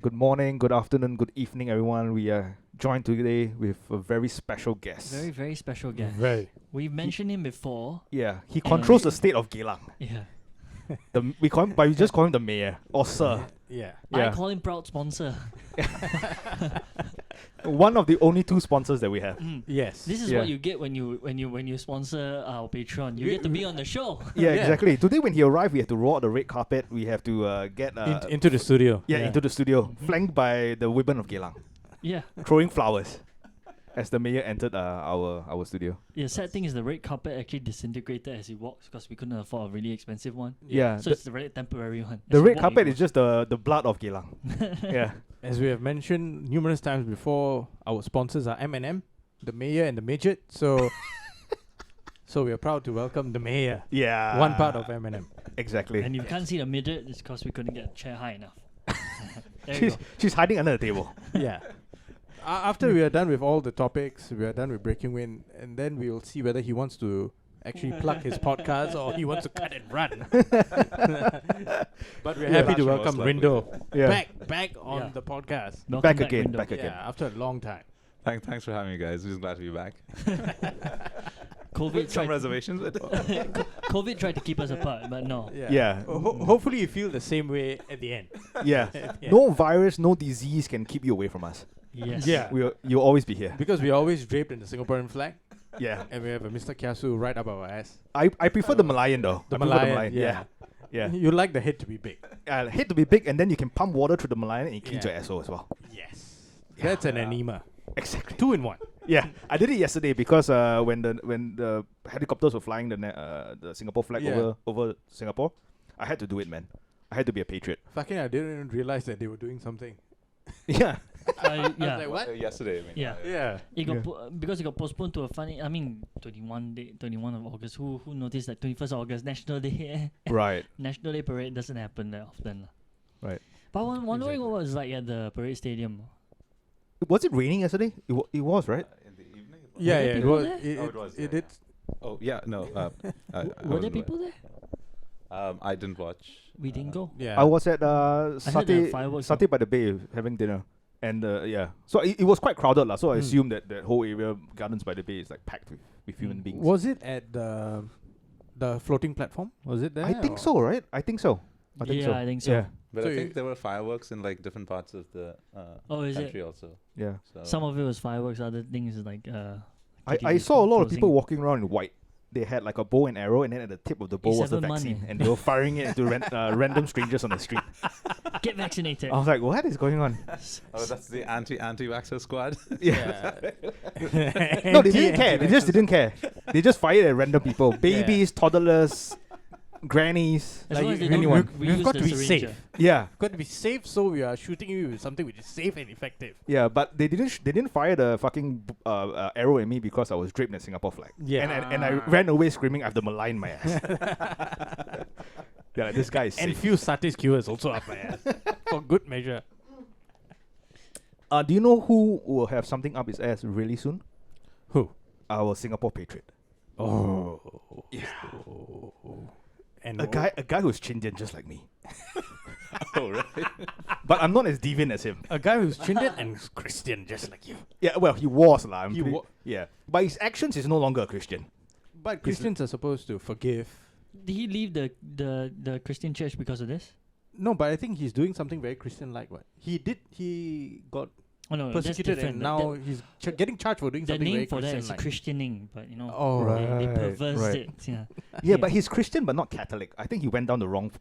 Good morning, good afternoon, good evening, everyone. We are joined today with a very special guest. Very, very special guest. Very. We've mentioned him before. Yeah, he controls the state of Geylang. Yeah. We call him, but we just call him the mayor or sir. Yeah. Yeah. I call him proud sponsor. One of the only two sponsors that we have. Yes. This is Yeah. what you get when you sponsor our Patreon. You get to be on the show. Yeah, Yeah. exactly. Today when he arrived, we have to roll out the red carpet. We have to get into the studio. into the studio, flanked by the women of Geylang, Yeah. throwing flowers as the mayor entered our studio. The sad thing is the red carpet actually disintegrated as he walks because we couldn't afford a really expensive one. Yeah, So it's the very temporary one. the As he red walk, carpet it is just the blood of Geylang. Yeah. As we have mentioned numerous times before, our sponsors are M&M, the mayor and the midget. So we are proud to welcome the mayor, Yeah. one part of M&M. Exactly. And if you can't see the midget, it's because we couldn't get a chair high enough. There you go. She's hiding under the table. Yeah. After we are done with all the topics, we are done with Breaking Wind, and then we will see whether he wants to actually plug his podcast or he wants to cut and run. But we're happy to welcome Rindo back on the podcast. Welcome Back again, Rindo. back again. Yeah, after a long time. Thanks for having me, guys. Just glad to be back. COVID Some tried, reservations, but COVID tried to keep us apart, but no. Yeah. Hopefully you feel the same way at the end. Yeah. Yeah. No virus, no disease can keep you away from us. Yes. Yeah. You'll always be here. Because we're always draped in the Singaporean flag, Yeah. and we have a Mr. Kiasu right up our ass. I prefer the Malayan though. The I prefer Malayan, Yeah. Yeah. You like the head to be big. I hate to be big, and then you can pump water through the Malayan and it cleans Yeah. your asshole as well. Yes. That's an enema. Exactly. 2 in 1. Yeah. I did it yesterday because when the helicopters were flying the Singapore flag Yeah. over Singapore, I had to do it, man. I had to be a patriot. Fucking, I didn't even realize that they were doing something. Yeah. I Yeah. was like, what? yesterday. I mean, Yeah. Yeah. It got Yeah. because it got postponed to 21 of August. Who noticed that 21st of August National Day Right. National Day parade doesn't happen that often. Right. But I'm wondering Exactly. what was like at the parade stadium. Was it raining yesterday? It was, right? in the evening. Yeah, there yeah. It people was. there? It was, it yeah. did. Oh yeah, no. I Were there wasn't people there? there. I didn't watch. We didn't go. Yeah. I was at heard the Satay fireworks Satay by the Bay having dinner, and yeah, so it was quite crowded lah. So I assume that that whole area, Gardens by the Bay, is like packed with human beings. Was it at the floating platform? Was it there? I think or- so, right? I think so. I think so. Yeah, I think so. Yeah, But So I you- think there were fireworks in like different parts of the Oh, is it? country also. yeah. So Some of it was fireworks. Other things is like I KTV saw a lot of people closing. walking around in white. They had like a bow and arrow, and then at the tip of the bow was the 7 month, vaccine, yeah. and they were firing it into random strangers on the street. Get vaccinated. I was like, what is going on? oh, that's the anti-vaxxer squad. Yeah. Yeah. No, they didn't care. They just didn't care. They just fired at random people, babies, toddlers, grannies. As Like long as they you- don't anyone. reuse We've got the to be syringe, safe. Yeah. Got to be safe, so we are shooting you with something which is safe and effective. Yeah, but they didn't fire the fucking arrow at me because I was draped in a Singapore flag. Yeah. And I ran away screaming, I have to malign my ass. Yeah, like, this guy is And safe. few satay skewers also up my ass. For good measure. Do you know who will have something up his ass really soon? Who? Our Singapore patriot. Oh. Yeah. And A guy who's Chindian just like me. oh right. But I'm not as deviant as him. a guy who's Chindian and who's Christian, just like you. Yeah, well, he was lah. He But his actions is no longer a Christian. But Christians are supposed to forgive. Did he leave the Christian church because of this? No, but I think he's doing something very Christian-like. What he got Oh no, persecuted that's and different. now he's getting charged for doing The something name very for that is Christian-like. christianing, but you know, Oh, they right, perversed right. it. Yeah. Yeah, but he's Christian but not Catholic. I think he went down the wrong faith.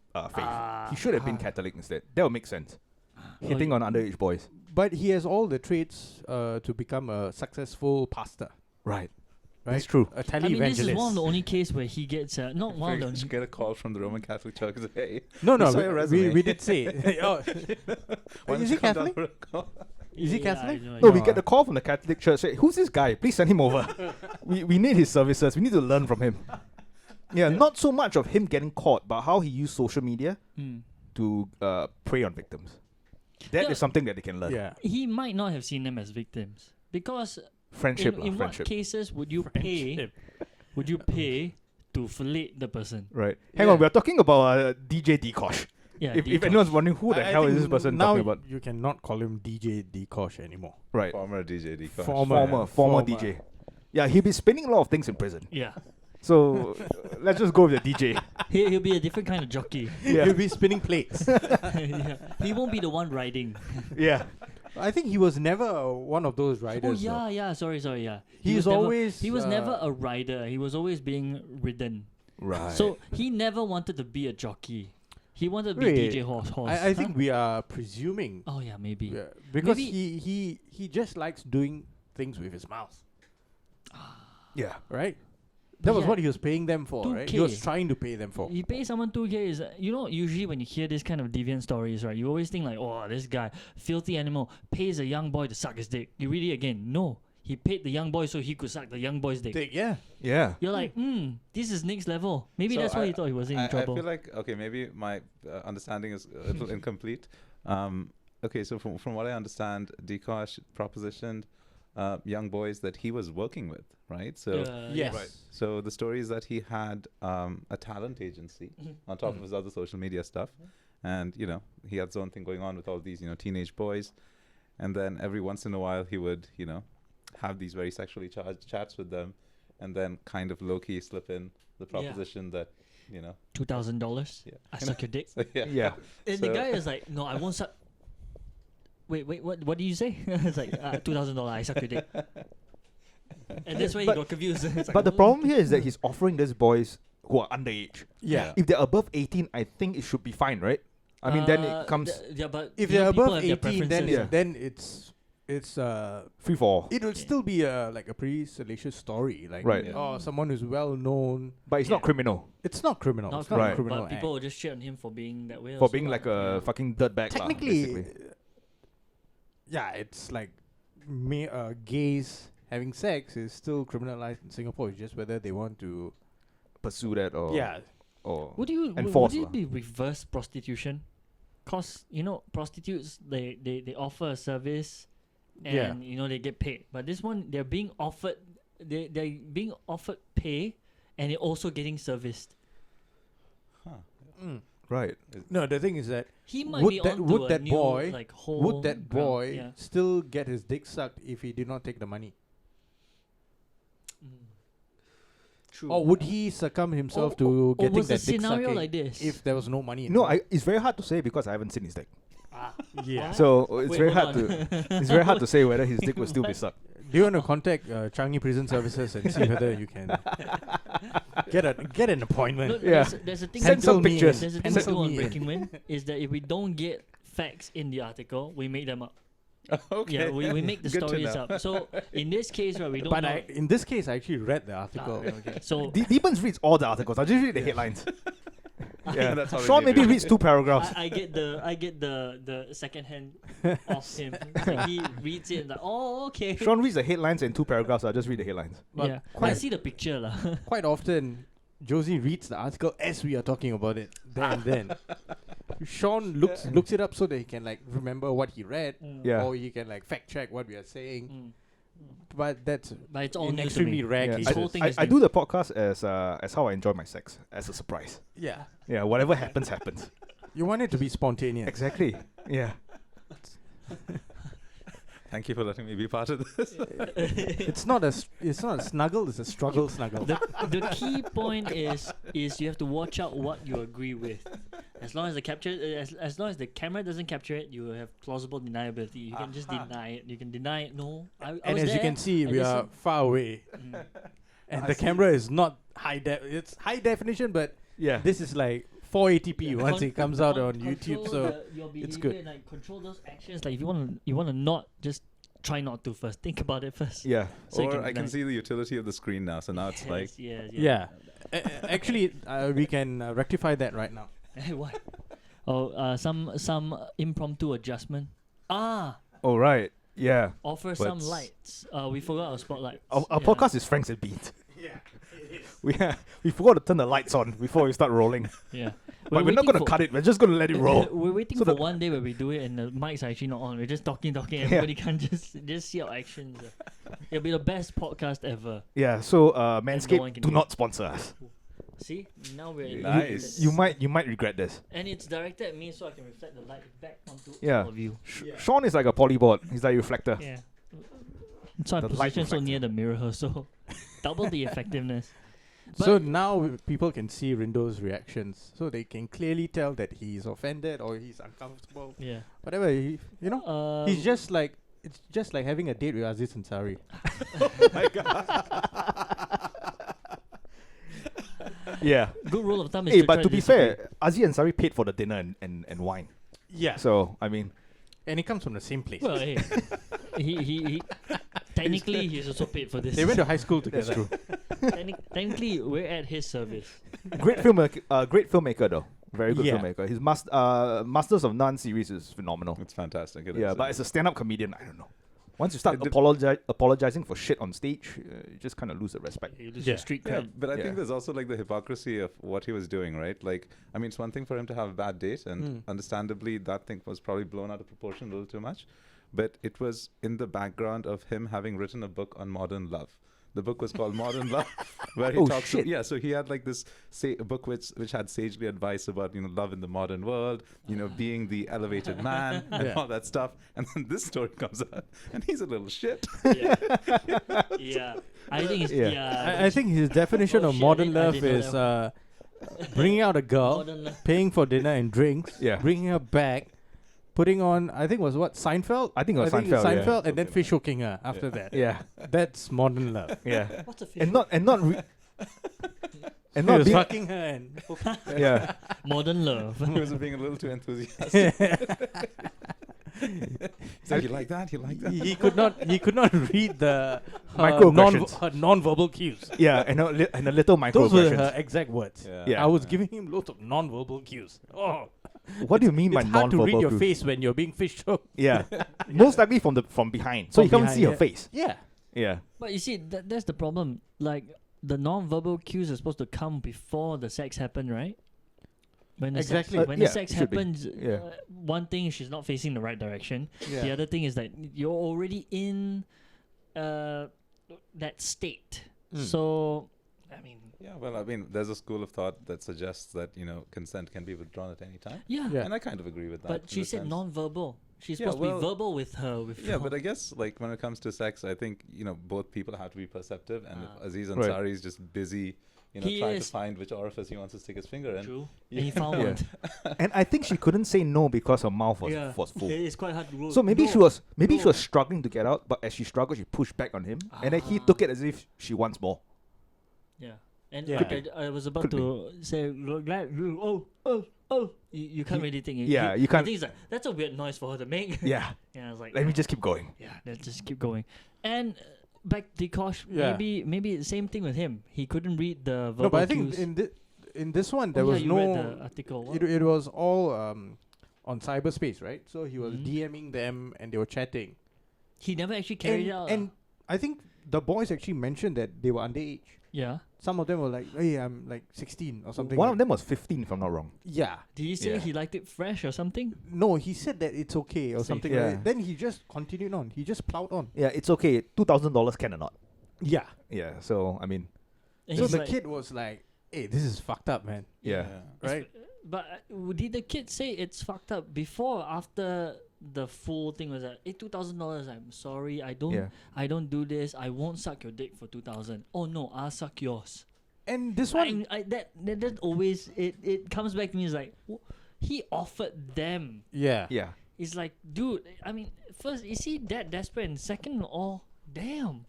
He should have been Ah. Catholic instead. That would make sense. Hitting on underage boys. But he has all the traits to become a successful pastor. Right. Right? That's true. A I tele mean, evangelist. this is one of the only case where he gets not one We of just the. get a call from the Roman Catholic Church. and say, Hey, No, We saw your resume. we did say. Oh. why don't Is you he come down Catholic? for a call? Is he Yeah, Catholic? I know, I No, know. we get the call from the Catholic Church. Say, who's this guy? Please send him over. we need his services. We need to learn from him. Yeah, not so much of him getting caught, but how he used social media Mm. to prey on victims. That is Yeah. something that they can learn. Yeah. He might not have seen them as victims because Friendship, in lah, what friendship. cases would you pay? Would you pay to fillet the person? Right. Hang Yeah. on, we are talking about DJ Dee Kosh. Yeah. If Dee Kosh. anyone's wondering who the I hell is think this person now talking about, you cannot call him DJ Dee Kosh anymore. right? Former DJ Dee Kosh. Former DJ. Yeah, he'll be spinning a lot of things in prison. Yeah. So let's just go with the DJ. He'll be a different kind of jockey. Yeah. He'll be spinning plates. Yeah. He won't be the one riding. Yeah. I think he was never one of those riders. Oh though. yeah. Sorry. Yeah. He's was never- always, He was never a rider. He was always being ridden. Right. So he never wanted to be a jockey. He wanted to be Wait, DJ Horse. I think we are presuming. Oh yeah, maybe. Yeah, because Maybe- he just likes doing things with his mouth, yeah. right? That was Yeah. what he was paying them for, right? He was 2K. trying to pay them for. You pay someone 2K is usually when you hear this kind of deviant stories, right? You always think like, oh, this guy, filthy animal, pays a young boy to suck his dick. You read it again. No, he paid the young boy so he could suck the young boy's dick. Yeah. Yeah. You're like, this is next level. Maybe So that's why he thought he was in I trouble. feel like, okay, maybe my understanding is a little incomplete. Okay, so from what I understand, Dee Kosh propositioned young boys that he was working with, right? So Yes. Right. so the story is that he had a talent agency on top of his other social media stuff. And, he had his own thing going on with all these, teenage boys. And then every once in a while he would, have these very sexually charged chats with them, and then kind of low-key slip in the proposition that, $2,000. Yeah. I suck your dick. so, yeah. Yeah. And the So- guy is like, no, I won't suck. Wait, what did you say? It's like $2,000. I suck your dick. And that's why he But- got confused. It's like, But the "Oh." problem here is that he's offering these boys who are underage. Yeah. If they're above 18, I think it should be fine, right? I mean, then it comes yeah, but If you know, they're people above have their 18, then preferences. then it's free for all. it will still be like a pretty salacious story, like Right. oh, someone who's well known. But it's not criminal It's not criminal. Not It's not Right. a criminal but act. people will just shit on him for being that way. for also being lah. like a fucking dirtbag. lah, Technically, basically. yeah, it's like gays having sex is still criminalized in Singapore. It's just whether they want to. Pursue that or or Would you enforce would lah. it be reverse prostitution? Cause prostitutes they offer a service, and they get paid. But this one they're being offered they're being offered pay, and they're also getting serviced. right. No, the thing is that He might Would be that- onto would a that new, boy- like whole would that ground. boy Yeah. still get his dick sucked if he did not take the money? True. Or would he succumb himself Or to getting was the that dick scenario sucking like this? if there was no money? No, involved? it's very hard to say because I haven't seen his dick. Yeah. So it's Wait, very hold hard to it's very hard to say whether his dick will still be sucked. Do you want to contact Changi Prison Services and see whether you can get an appointment? Look, Yeah. there's a thing. Send some me in. pictures. There's a thing we Pencil do on me in. Breaking Wind is that if we don't get facts in the article, we make them up. Okay. Yeah, we make the Good to stories know. up. So in this case, right, we don't But know. in this case, I actually read the article. Okay. So Demons reads all the articles. I just read the headlines. Yeah, That's all we Sean need maybe to reads 2 paragraphs. I get the second hand off him. Like he reads it like, oh okay. Sean reads the headlines in 2 paragraphs. I just read the headlines. But Yeah, I quite- see the picture lah. Quite often, Josie reads the article as we are talking about it. Then Sean looks it up so that he can like remember what he read, Yeah. or he can like fact check what we are saying. Mm. But that's But it's all in new to extremely me. rare Yeah, cases. This whole thing I, is I new. do the podcast as how I enjoy my sex, as a surprise. Yeah, Yeah, whatever happens, happens. you want it to be spontaneous. Exactly. Yeah. Thank you for letting me be part of this. It's not a snuggle. It's a struggle snuggle. The key point is you have to watch out what you agree with. As long as the as long as the camera doesn't capture it, you have plausible deniability. You can just deny it. You can deny it. No, I And was as you there. can see, I we are listened. far away, and the camera is not high def. It's high definition, but Yeah. this is like 480p once it comes out on YouTube. Control So your it's behavior, good. Like control those actions. Like if you wanna not just try not to first. Think about it first. Yeah. So you Or I can like- see the utility of the screen now. So now it's like, yes. yeah, actually, we can rectify that right now. What? Oh, some impromptu adjustment. Oh, right. Yeah. Offer some What's- lights. We forgot our spotlights. Our Yeah. podcast is Franks and Beans. Yeah. We forgot to turn the lights on before we start rolling. Yeah. But we're not going to cut it. We're just going to let it roll. We're waiting So for the- one day where we do it and the mics are actually not on. We're just talking. Everybody can just see our actions. It'll be the best podcast ever. Yeah, so one Manscaped, can do do not sponsor us. See, now we're in Nice. You might regret this. and it's directed at me, so I can reflect the light back onto Yeah. all of you. Sean is like a polyboard. He's like a reflector. Yeah. So I The light position so reflector. near the mirror, so double the effectiveness. So now people can see Rindo's reactions, so they can clearly tell that he's offended or he's uncomfortable. Yeah. Whatever, he's just like it's just like having a date with Aziz Ansari. Yeah. Good rule of thumb is Hey, to but try to be disagree. fair, Aziz Ansari paid for the dinner and wine. Yeah. So I mean, And he comes from the same place. Well, hey, he technically he's also paid for this. They went to high school together. true. Technically, we're at his service. Great filmmaker though. Very good Yeah. filmmaker. His Masters of None series is phenomenal. It's fantastic. It Yeah, is. but as a stand-up comedian, I don't know. Once you start It dep- apologizing for shit on stage, you just kind of lose the respect. You lose Yeah. your street Yeah, cred. but I Yeah. think there's also like the hypocrisy of what he was doing, right? Like, I mean, it's one thing for him to have a bad date, and understandably, that thing was probably blown out of proportion a little too much. But it was in the background of him having written a book on modern love. The book was called Modern Love, where he Oh, talks. shit. Yeah, so he had like this a book which had sagely advice about love in the modern world, being the elevated man and Yeah. all that stuff. And then this story comes out, and he's a little shit. Yeah. Yeah. I think it's Yeah. yeah. I think his definition Oh of shit, I modern didn't- I love didn't know is that. bringing out a girl, Modern love. paying for dinner and drinks, Yeah. bringing her back, putting on, I think it was what, Seinfeld? I think it was Seinfeld, yeah. Seinfeld, and then Something fish hooking her after that. Yeah, That's modern love. yeah, What's a fish? and not re- and He not was being, fucking her and yeah. Modern love. He was being a little too enthusiastic. So you like that? You like that? he could not read the Microaggressions. non-verbal cues. Yeah, and a little Those were her microaggressions. exact words. Yeah. I was giving him lots of non-verbal cues. Oh, What do you mean by it's hard to non-verbal read your cues? face when you're being fish hooked. Yeah, most likely from behind, so From you can't behind, see her yeah. face. Yeah. Yeah, But you see, that's the problem. Like the non-verbal cues are supposed to come before the sex happen, right? When the Exactly. Sex, when Yeah, the sex should be. happens, Yeah. one thing she's not facing the right direction. Yeah. The other thing is that you're already in that state. So, I mean, Yeah, well, I mean, there's a school of thought that suggests that, consent can be withdrawn at any time. yeah. Yeah. And I kind of agree with that. But in she the said sense. non-verbal. She's Yeah, supposed to well, be verbal with her. Yeah, but I guess, like, when it comes to sex, I think, both people have to be perceptive. And Ah. if Aziz Right. Ansari is just busy, He trying to is. find which orifice he wants to stick his finger in. True. Yeah. And he found Yeah. one. and I think she couldn't say no because her mouth was, Yeah. was full. It's quite hard to roll. So maybe No. she was no. she was struggling to get out, but as she struggled, she pushed back on him, and then he Ah. took it as if she wants more. Yeah. And Yeah. like, I was about Could to say, glad you, you can't really think. Yeah, you can't- I think it's like, that's a weird noise for her to make. Yeah, Yeah, I was like, let me just keep going. yeah, let's just keep going. And back to Kosh, Yeah. maybe the same thing with him. He couldn't read the verbal No, but I think cues. in this one Oh, there yeah, was you no. read the article. It was all on cyberspace, right? So he was Mhm. DMing them and they were chatting. He never actually carried and, out. and I think the boys actually mentioned that they were underage. yeah. Some of them were like, "Hey, I'm like 16 or something." One like- of them was 15, if I'm not wrong. Yeah. Did he say Yeah. he liked it fresh or something? No, he said that it's okay or Safe. something. Yeah. Like that. Then he just continued on. He just plowed on. Yeah, it's okay. $2,000 can or not. Yeah. Yeah, so I mean, And So he's the like, kid was like, "Hey, this is fucked up, man." yeah. Right? But did the kid say it's fucked up before or after the full thing was like, hey, $2,000, I'm sorry, I don't do this, I won't suck your dick for 2,000. Oh no, I'll suck yours. And this one, That always it comes back to me is like he offered them. yeah. Yeah. It's like, dude, I mean, first, is he that desperate? And second of all, damn.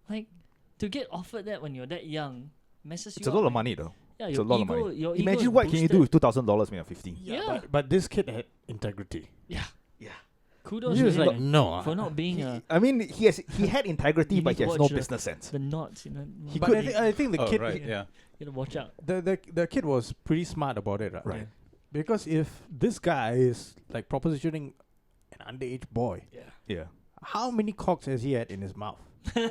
Like, to get offered that when you're that young messes It's you a lot up, of man. money, though. Yeah, It's your a lot ego, of money. your ego Imagine is what can you do boosted. with $2,000 when you're 15. Yeah. But this kid had integrity. Yeah. Yeah. Kudos He to was him like, "No." for not being I mean, he had integrity, You but need he to has no watch business sense. the knots, you know. He But could- I think the Oh, kid, right, yeah. You gotta watch out. the kid was pretty smart about it, right? Right. Because if this guy is like propositioning an underage boy, Yeah. how many cocks has he had in his mouth?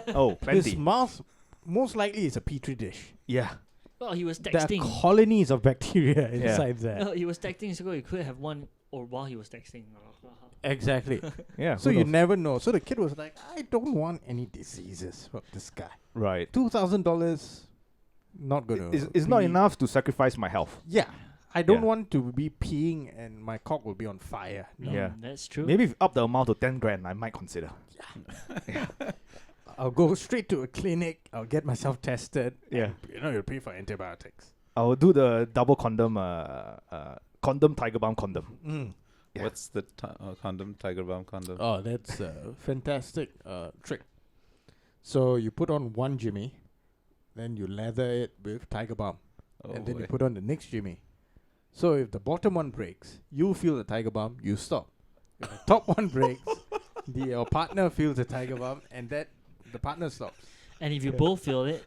Oh, His plenty. mouth most likely is a petri dish. Yeah. Well, he was There are texting. colonies of bacteria inside there. He was texting, so he could have one, or while he was texting. Exactly. Yeah. So who you knows? never know. So the kid was like, "I don't want any diseases from this guy. Right. $2,000, not gonna. It's not be- enough to sacrifice my health. Yeah, I don't Yeah. want to be peeing and my cock will be on fire. No. Yeah. That's true. Maybe if up the amount to 10 grand, I might consider. I'll go straight to a clinic. I'll get myself tested. Yeah. and, you'll pay for antibiotics. I will do the double condom, condom tiger balm condom. Yeah. What's the condom? Tiger balm condom. Oh, that's a fantastic trick. So you put on one Jimmy, then you lather it with Tiger Balm, Oh, and then you boy. put on the next Jimmy. So if the bottom one breaks, you feel the Tiger Balm, you stop. If the top one breaks, your partner feels the Tiger Balm, and that the partner stops. And if you both feel it,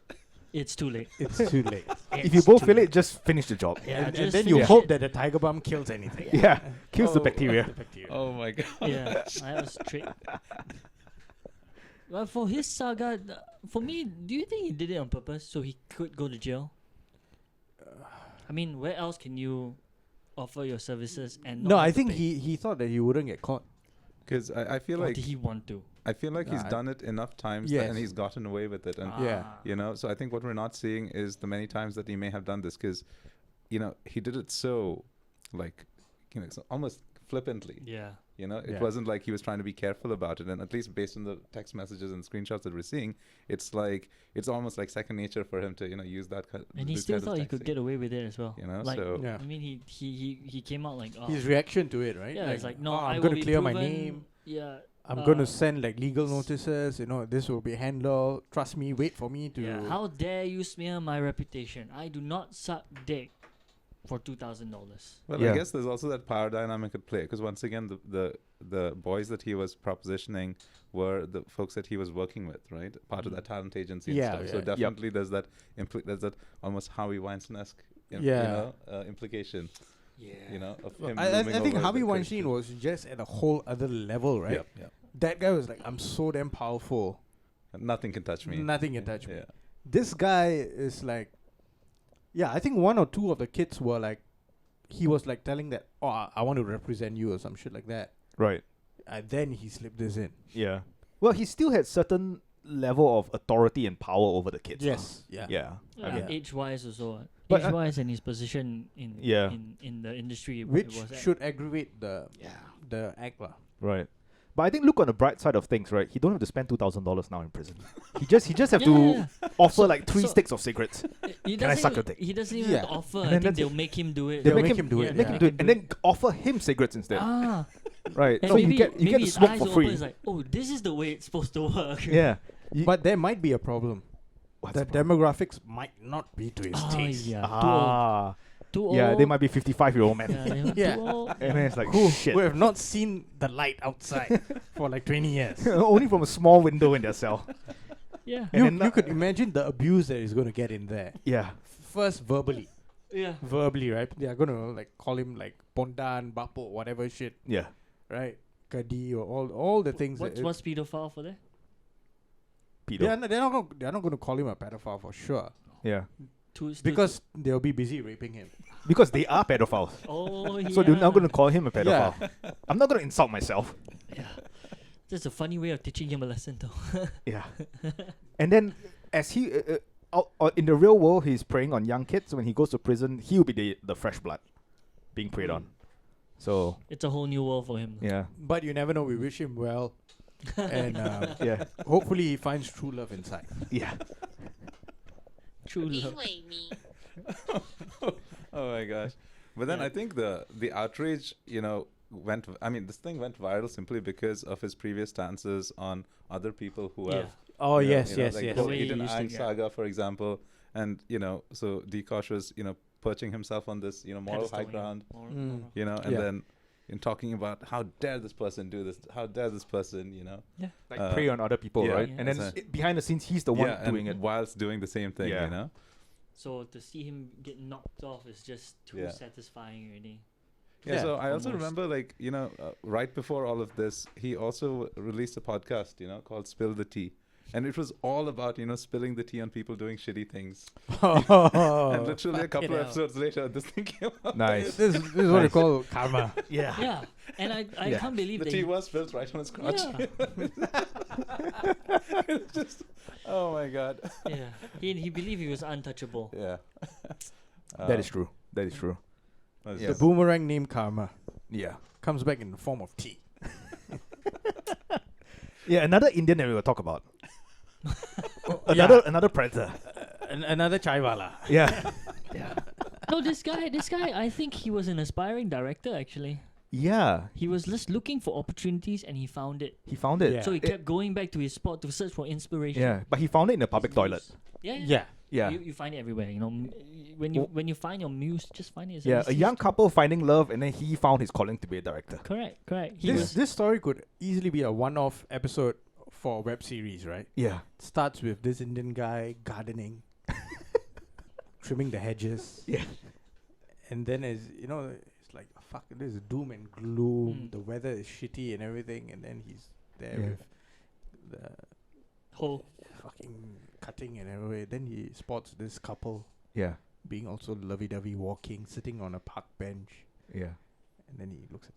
it's too late. It's too late. If you It's both too feel late. it, just finish the job. Yeah, and just then you finish hope it. that the Tiger Balm kills anything. Yeah, kills the Oh, bacteria. the bacteria. Oh my god. Yeah, that was trick. Well, for his saga, for me, do you think he did it on purpose so he could go to jail? I mean, where else can you offer your services and not No, have I to think pay? he thought that he wouldn't get caught. Because I feel Or like did he want to? I feel like he's Nah, done it enough times Yes. and he's gotten away with it. And Yeah. Ah. you know, so I think what we're not seeing is the many times that he may have done this, because you know he did it so like so almost flippantly. Yeah. You know, it Yeah. wasn't like he was trying to be careful about it. And at least based on the text messages and screenshots that we're seeing, it's like it's almost like second nature for him to use that. And he still thought he could get away with it as well. You know, like, so Yeah. I mean, he came out like, oh, His reaction to it, right? yeah, it's like, no, "Oh, I I'm will going be to clear my proven- name. Yeah. I'm going to uh, send like legal notices. This will be handled. Trust me. Wait for me to. Yeah. How dare you smear my reputation? I do not suck dick for $2,000. Well, Yeah. I guess there's also that power dynamic at play, because once again, the boys that he was propositioning were the folks that he was working with, right? Part of that talent agency and Yeah, stuff. So yeah. definitely there's that almost Harvey Weinstein-esque Yeah. implication, Yeah. of him. I looming think over Harvey the Weinstein creation. was just at a whole other level, right? Yep, yep. That guy was like, I'm so damn powerful. Nothing can touch me. Nothing can touch me. Yeah. This guy is like, yeah, I think one or two of the kids were like, he was like telling that, oh, I want to represent you or some shit like that. Right. And then he slipped this in. Yeah. Well, he still had certain level of authority and power over the kids. Yes. Yeah. Yeah. I mean, Yeah. Age-wise also. But I- Age-wise and his position in Yeah. in the industry. Which was at- should aggravate the act lah. Right. But I think look on the bright side of things, right? He don't have to spend $2,000 now in prison. he just have Yeah, to yeah, yeah. offer like 3 so- sticks of cigarettes. He Can I doesn't suck even- your dick? He doesn't even Yeah. have to offer. And I then think that's they'll it. make him do it. They They'll make him do it, Make yeah. him do it, and then offer him cigarettes instead. Ah, Right. and So maybe you get maybe to his smoke eyes for open, free. it's like, oh, this is the way it's supposed to work. Yeah. But there might be a problem. What's The the problem? demographics might not be to his taste. Yeah, Ah. too old. Yeah, they might be 55-year-old men. Yeah, they might Yeah. too old. And then it's like, Who shit. have not seen the light outside for like 20 years. Only from a small window in their cell. Yeah, And You, then you could imagine the abuse that he's going to get in there. Yeah. First, verbally. yeah. Verbally, right? They are going to like call him like Pondan, Bapo, whatever shit, Yeah. right? Kadi or all the things. What's pedophile for that? Pedo. they're not going to call him a pedophile for sure. Yeah. Because they'll be busy raping him. Because they are pedophiles. Oh yeah. So they're not going to call him a pedophile. Yeah. I'm not going to insult myself. Yeah. That's a funny way of teaching him a lesson, though. Yeah. And then, as he in the real world, he's preying on young kids. When he goes to prison, he'll be the fresh blood being preyed on. So It's a whole new world for him. yeah, But you never know. We wish him well. And yeah, hopefully he finds true love inside. yeah. True love. Oh my gosh. But then Yeah. I think the outrage, this thing went viral simply because of his previous stances on other people who Yeah. have. Oh, you know, yes, you know, yes, like yes. the The way he Eden used to Ang get- saga, for example. And, so Dee Kosh was, perching himself on this, moral high Pedestal, yeah. ground, Moral- Mm. and Yeah. then in talking about how dare this person do this, how dare this person, Like prey on other people, yeah, right? yeah. And then So- behind the scenes, he's the one and doing it. whilst doing the same thing, Yeah. So to see him get knocked off is just too Yeah. satisfying already. Yeah, Yeah, so I also almost. remember, right before all of this, he also released a podcast, called Spill the Tea. And it was all about, spilling the tea on people doing shitty things. And literally a couple of hell. episodes later, this thing came out. Nice. This is what we call karma. Yeah. Yeah, and I Yeah. can't believe The that. tea was spilled right on his crotch. Yeah. Oh my god. Yeah, he believed he was untouchable. Yeah. That is true. That is true. That's Yeah. The just- boomerang named Karma Yeah. comes back in the form of tea. Yeah, another Indian that we will talk about. Yeah. Another predator. Another chaiwala. Yeah. No, this guy, I think he was an aspiring director. Actually, Yeah. he was just looking for opportunities and he found it. He found it. Yeah. So he kept going back to his spot to search for inspiration. Yeah. But he found it in a public toilet. Yeah. Yeah. Yeah. You find it everywhere. You know, when you find your muse, just find it. Yeah. It's A young couple finding love, and then he found his calling to be a director. Correct. He This was. this story could easily be a one-off episode for a web series, right? Yeah. Starts with this Indian guy gardening, trimming the hedges. Yeah. And then it's like fuck, this is doom and gloom. Mm. The weather is shitty and everything, and then he's there Yeah. with the Whole. fucking cutting and everywhere. Then he spots this couple Yeah. being also lovey-dovey walking, sitting on a park bench, Yeah. and then he looks at,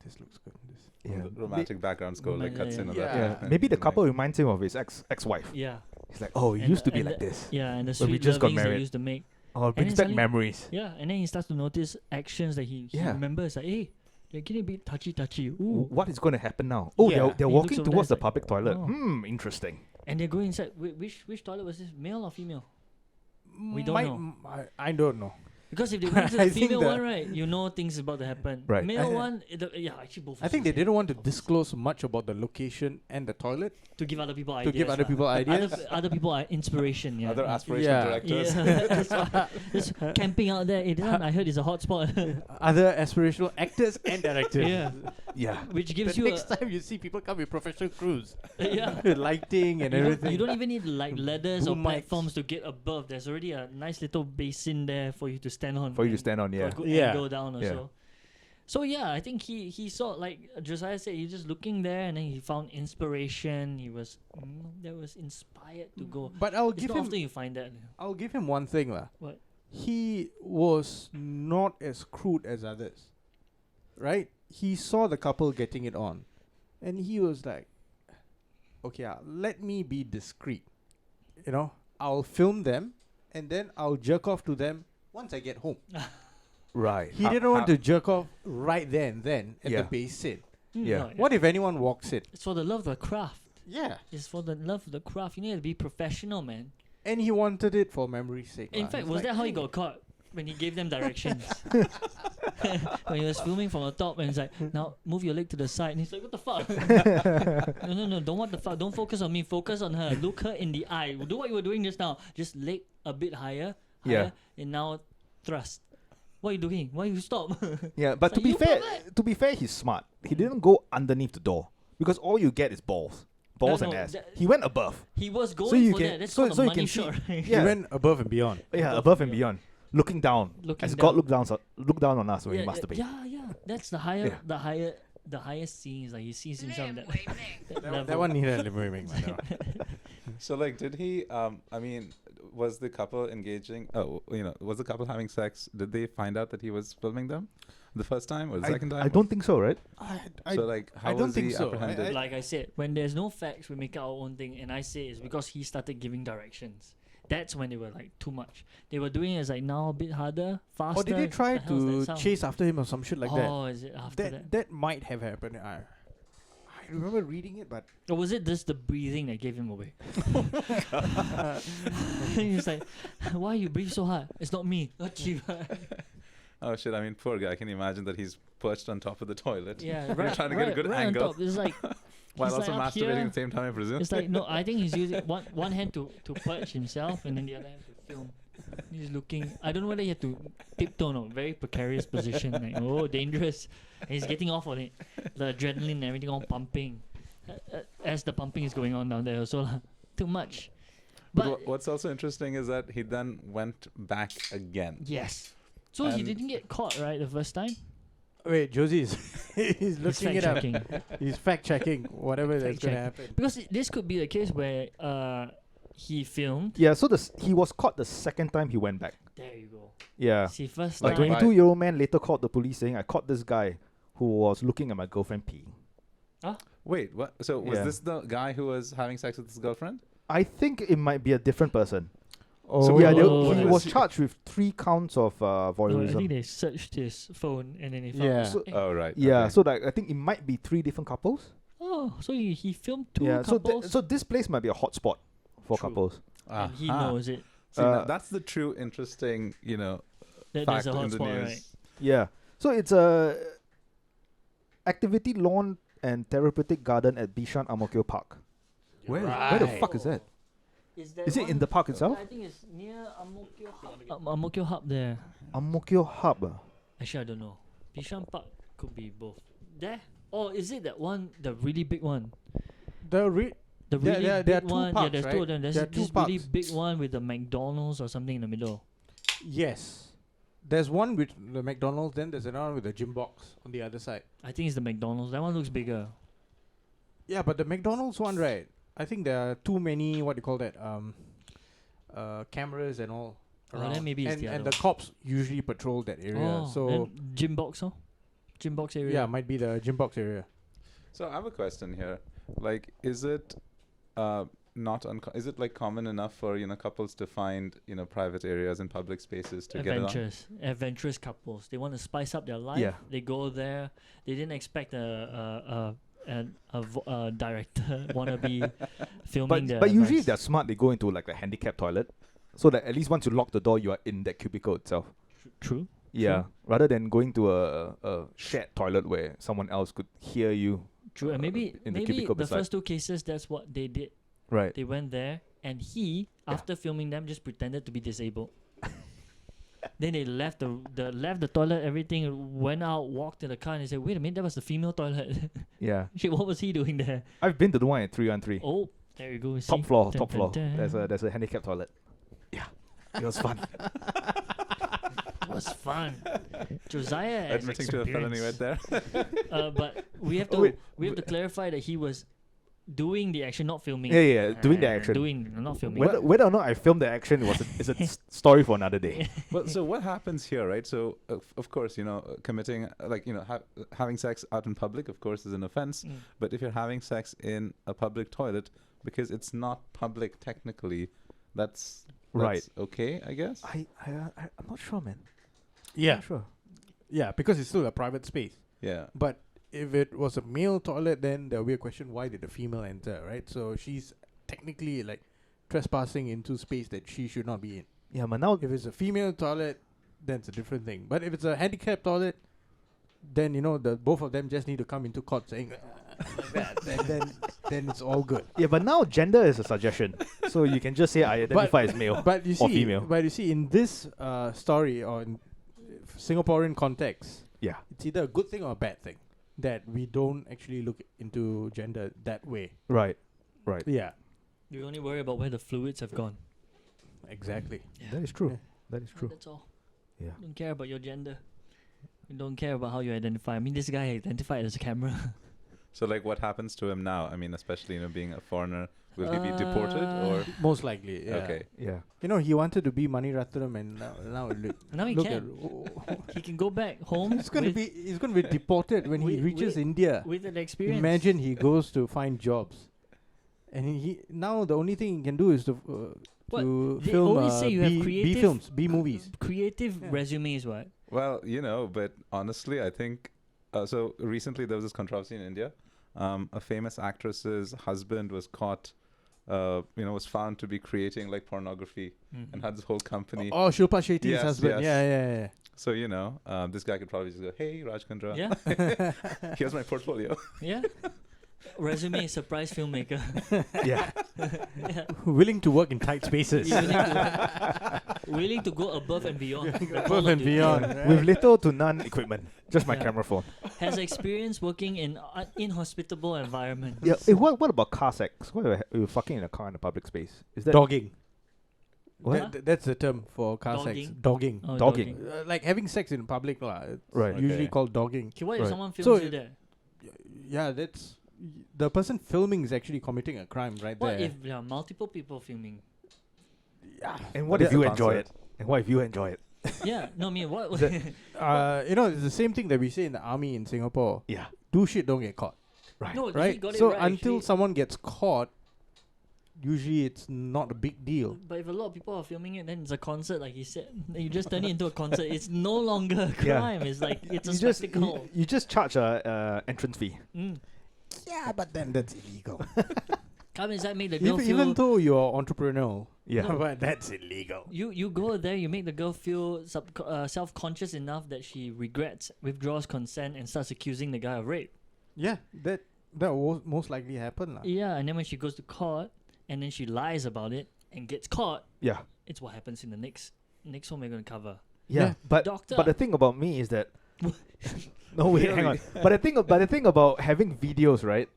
this looks good. This Yeah. The romantic background score like cuts in on Yeah. that. Yeah. Maybe the couple reminds him of his ex-wife. Yeah. He's like, oh, it And used to the- be and like the- this. Yeah, and the When we sweet just got lovings they married. used to make. Oh, it brings then back suddenly- memories. Yeah, and then he starts to notice actions that he Yeah. remembers. Like, hey, they're getting a bit touchy. Ooh, Ooh. what is going to happen now? Oh, Yeah. they're He walking looks over towards there, the public toilet. oh. Interesting. And they go inside. Which toilet was this? Male or female? We don't know. I don't know. Because if they went to I the think female the- one, right, you know things about to happen. Right. Male one, yeah, actually both. I think they didn't want to disclose much about the location and the toilet to give other people to ideas. give other lah. people ideas. Other people are inspiration. Yeah. Other yeah. aspirational Yeah. directors. Yeah, that's why. Just camping out there. This one I heard is a hot spot. Other aspirational actors and directors. Yeah. Yeah. Which gives The you next time you see people come with professional crews, yeah. with lighting and everything. You don't even need like ladders or Boom mics. platforms to get above. There's already a nice little basin there for you to stand on. For you to and stand on, for yeah. a good Yeah. angle down or Yeah. so. So yeah, I think he saw, like Josiah said, he's just looking there and then he found inspiration. He was that was inspired to go. But I'll It's give not him. often you find that. I'll give him one thing, lah. What? He was not as crude as others, right? He saw the couple getting it on, and he was like, "Okay, let me be discreet. You know, I'll film them, and then I'll jerk off to them once I get home." Right. He didn't want to jerk off right there and then at Yeah. the basin. Yeah. No, What if anyone walks in? It's for the love of the craft. Yeah, It's for the love of the craft. You need to be professional, man. and he wanted it for memory's sake. In lah. fact, It's was like, that how he hey, got caught? When he gave them directions. When he was filming from the top and he's like, now move your leg to the side. And he's like, what the fuck? No, don't what the fuck. Don't focus on me. Focus on her. Look her in the eye. Do what you were doing just now. Just leg a bit higher. Yeah. And now thrust. What are you doing? Why you stop? Yeah, but It's like, to be fair, he's smart. He didn't go underneath the door because all you get is balls and no, ass. that- He went above. He was going So you for can- that. That's so- called so a you money can see- shot. Right? He Yeah. went above and beyond. Yeah, above and beyond, looking down. Looking As down. God look down on us when he masturbate. Yeah. That's the higher, Yeah. the highest scenes. Like he sees himself in that That level. one needed a liberating. So like, did he? I mean, was the couple engaging? Oh, was the couple having sex? Did they find out that he was filming them the first time or the second time? I don't think so, right? So like, how I don't was think he so. apprehended? Like I said, when there's no facts, we make our own thing. And I say it's because he started giving directions. That's when they were like too much. They were doing it as like now a bit harder, faster. Or did they try The hell's that to sound? chase after him or some shit like that? Oh, is it after that? That might have happened. I remember reading it, but Or was it just the breathing that gave him away? He was like, why you breathe so hard? It's not me. Not you. Oh shit! I mean, poor guy. Can you imagine that he's perched on top of the toilet? Yeah, You're right. trying to get a good right angle. On top. It's like while he's also like up masturbating here. at the same time, I presume. It's like no, I think he's using one hand to perch himself and then the other hand to film. He's looking. I don't know whether he had to tiptoe or very precarious position. Like dangerous. And he's getting off on it. The adrenaline and everything all pumping. As the pumping is going on down there, also too much. But what's also interesting is that he then went back again. yes. So he And- didn't get caught, right, the first time? wait, Josie's he's He's looking it up. fact-checking. He's fact checking whatever that's gonna Fact-check. happen. Because this could be the case where he filmed. Yeah, so he was caught the second time he went back. There you go. Yeah. See, first Like time. 22-year-old man later called the police saying, I caught this guy who was looking at my girlfriend peeing. Wait, what? So was Yeah. this the guy who was having sex with his girlfriend? I think it might be a different person. Oh, Yeah, Oh. he was charged with 3 counts of No, I voyeurism. think they searched his phone and then they found. Yeah. So- Oh, right. Yeah, okay. so like I think it might be 3 different couples. Oh, so he filmed 2 Yeah, so couples. so this place might be a hotspot for True. couples. and he Aha. knows it. See, now Uh, that's the true interesting, That fact there's a in the hotspot, news. right? Yeah. So it's a activity lawn and therapeutic garden at Bishan Ang Mo Kio Park. Where the fuck is that? Is it in the park itself? I think it's near Ang Mo Kio Hub. Ang Mo Kio Hub there. Ang Mo Kio Hub. Actually, I don't know. Bishan Park could be both. There? Or is it that one, the really big one? The re- The There- really there- big there are two one. parks, yeah, there's 2 right? of them. There's There are two this really parks. big one with the McDonald's or something in the middle. Yes. There's one with the McDonald's, then there's another one with the gym box on the other side. I think it's the McDonald's. That one looks bigger. Yeah, but the McDonald's one, right? I think there are too many, what do you call that? Cameras and all. Oh, around. then maybe it's and the and other the cops usually patrol that area. Oh, So then gym box, oh? Gym box area. yeah, might be the gym box area. So I have a question here. Like, is it not is it like common enough for couples to find private areas and public spaces to get along? Adventurous couples. They want to spice up their life. Yeah. They go there. They didn't expect a director wanna be filming their But usually lives. they're smart. They go into like the handicap toilet, so that at least once you lock the door, you are in that cubicle itself. True. Yeah, rather than going to a shared toilet where someone else could hear you. True. And maybe in the maybe cubicle the beside. first 2 cases that's what they did. Right. They went there and he, Yeah. after filming them, just pretended to be disabled. Then they left the toilet, everything, went out, walked to the car, and they said, "Wait a minute, that was the female toilet." Yeah, Shit, what was he doing there? I've been to the one at 313. Oh, there you go. Top see? floor, Dun, top dun, floor. dun. There's a handicap toilet. Yeah, it was fun. It was fun. Josiah has Admitting to a felony right experience. there. But we have to Wait, we have to clarify that he was doing the action, not filming. Yeah, doing the action. Doing, not filming. Whether or not I filmed the action is a story for another day. Well, so what happens here, right? So of course, committing having sex out in public, of course, is an offense. Mm. But if you're having sex in a public toilet, because it's not public technically, that's Right. okay, I guess. I'm not sure, man. Yeah, Not sure. yeah, because it's still a private space. Yeah. But if it was a male toilet, then there will be a question: why did the female enter? Right. So she's technically like trespassing into space that she should not be in. Yeah, but now If it's a female toilet, then it's a different thing. But if it's a handicapped toilet, then the both of them just need to come into court saying like that. Then it's all good. yeah, but now gender is a suggestion, so you can just say I identify as male. But you Or see, female. in this story or in Singaporean context, Yeah, it's either a good thing or a bad thing that we don't actually look into gender that way. right. Yeah, You only worry about where the fluids have gone. exactly. That is true. Yeah. That is true. That's all. Yeah. Don't care about your gender. You don't care about how you identify. I mean, this guy identified as a camera. So like, what happens to him now? I mean, especially being a foreigner, will he be deported or? Most likely. Yeah. Okay. Yeah. He wanted to be Mani Ratnam, and now look. Now he look can. at He can go back home. he's gonna with, be deported when he with- reaches with- India. with an experience. Imagine he goes to find jobs, and he now the only thing he can do is to What? They film always say you have B creative- films, B movies. Creative Yeah. resumes, what? Well, but honestly, I think so. Recently, there was this controversy in India. A famous actress's husband was caught, was found to be creating like pornography and had this whole company. Oh, Shilpa Shetty's Yes, husband. yes. Yeah. So this guy could probably just go, "Hey, Raj Kundra, Yeah, here's my portfolio." yeah. Resume, surprise filmmaker. Yeah. Yeah. Willing to work in tight spaces. Willing to go above and beyond. like Call Above of and Duty. beyond. With right? little to none equipment, just my Yeah. camera phone. Has experience working in inhospitable environments. Yeah. What about car sex? What if we were fucking in a car in a public space? Is that Dogging. What? That's the term for car sex. Dogging? Dogging. Oh, Dogging. Like having sex in public, it's Right. usually Okay. called dogging. Okay, what if Right. someone films So you there? Yeah, that's the person filming is actually committing a crime right What there. if there are multiple people filming? Yeah. And what That's if you a enjoy it? concert. And what if you enjoy it? Yeah, no, I mean, what? It's the same thing that we say in the army in Singapore. Yeah. Do shit, don't get caught. Right. No, he right? got it So right, until actually. someone gets caught, usually it's not a big deal. But if a lot of people are filming it, then it's a concert, like he said. Then you just turn it into a concert. It's no longer a Yeah. crime. It's like it's a You just spectacle. you just charge a entrance fee. Yeah, but then that's illegal. Come inside, make the girl Even feel. though you're entrepreneurial, Yeah. but that's illegal. You go there, you make the girl feel self-conscious enough that she regrets, withdraws consent, and starts accusing the guy of rape. Yeah, that will most likely happen. lah. Yeah, and then when she goes to court, and then she lies about it and gets caught, Yeah. it's what happens in the next one we're gonna cover. Yeah. Yeah. But Doctor. but the thing about me is that no wait, hang on. But the thing about having videos, right,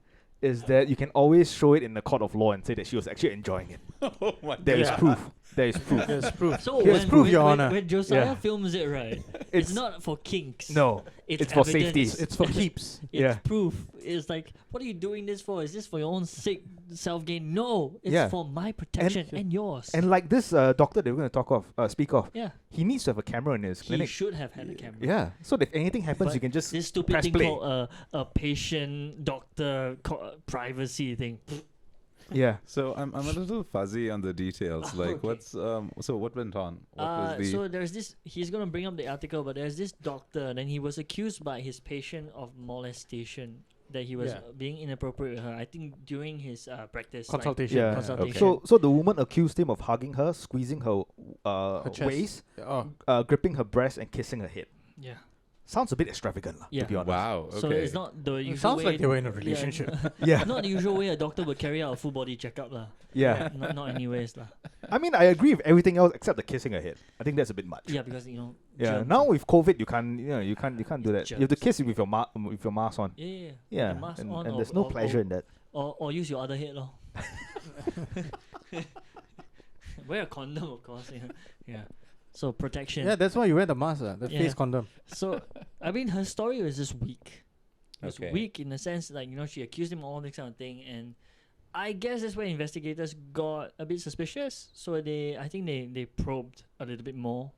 is that you can always show it in the court of law and say that she was actually enjoying it. Oh my There is Yeah. proof. There is proof. There's proof. So Here's when, proof, when, Your when, Honor. when Josiah Yeah. films it, right, it's not for kinks. No. It's for evidence. safety. It's for keeps. It's Yeah. proof. It's like, what are you doing this for? Is this for your own sake, self-gain? No, it's Yeah. for my protection and yours. And like this doctor that we're going to speak of, yeah, he needs to have a camera in his he clinic. should have had a camera. Yeah. So that if anything happens, But you can just This stupid press thing play. called a patient-doctor privacy thing. yeah. So I'm a little fuzzy on the details. Like, Okay. what's so what went on? What was the? So there's this. He's gonna bring up the article, but there's this doctor, and he was accused by his patient of molestation. That he was Yeah. being inappropriate with her. I think during his practice like, Consultation. Yeah. consultation. So the woman accused him of hugging her, squeezing her chest. waist, Oh, gripping her breast, and kissing her head. yeah. Sounds a bit extravagant, lah, Yeah. to be honest. Wow. Okay. So it's not the it usual sounds way. like they were in a yeah, relationship. Yeah. not the usual way a doctor would carry out a full body checkup, lah. Yeah. Not anyways, lah. I mean, I agree with everything else except the kissing her head. I think that's a bit much. Yeah, because you know. Yeah. germs. Now with COVID, you can't do that. You have to Germs. kiss it with your mask on. Yeah. Yeah. The mask And, on and or- there's no or- pleasure in that. Or use your other head, lor. Wear a condom, of course. Yeah. So protection. Yeah, that's why you wear the mask, the Yeah. face condom. So, I mean, her story was just weak. It was Okay. weak in the sense, like, she accused him of all this kind of thing, and I guess that's where investigators got a bit suspicious. So I think they probed a little bit more.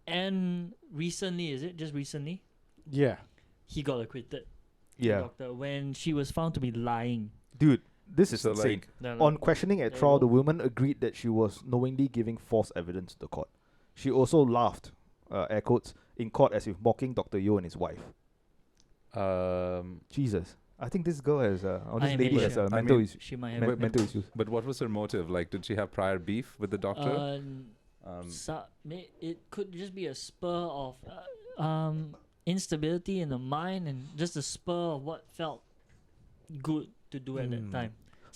And recently, is it just recently? Yeah. He got acquitted. The Yeah. doctor, when she was found to be lying. Dude, this is So, insane. like, On questioning at There you trial, the go. woman agreed that she was knowingly giving false evidence to the court. She also laughed, air quotes, in court as if mocking Dr. Yo and his wife. Jesus. I think this girl has, or I this am lady pretty has sure. a I mental, mean, She might have mental issues. But what was her motive? Like, did she have prior beef with the doctor? It could just be a spur of instability in the mind and just a spur of what felt good to do at that time.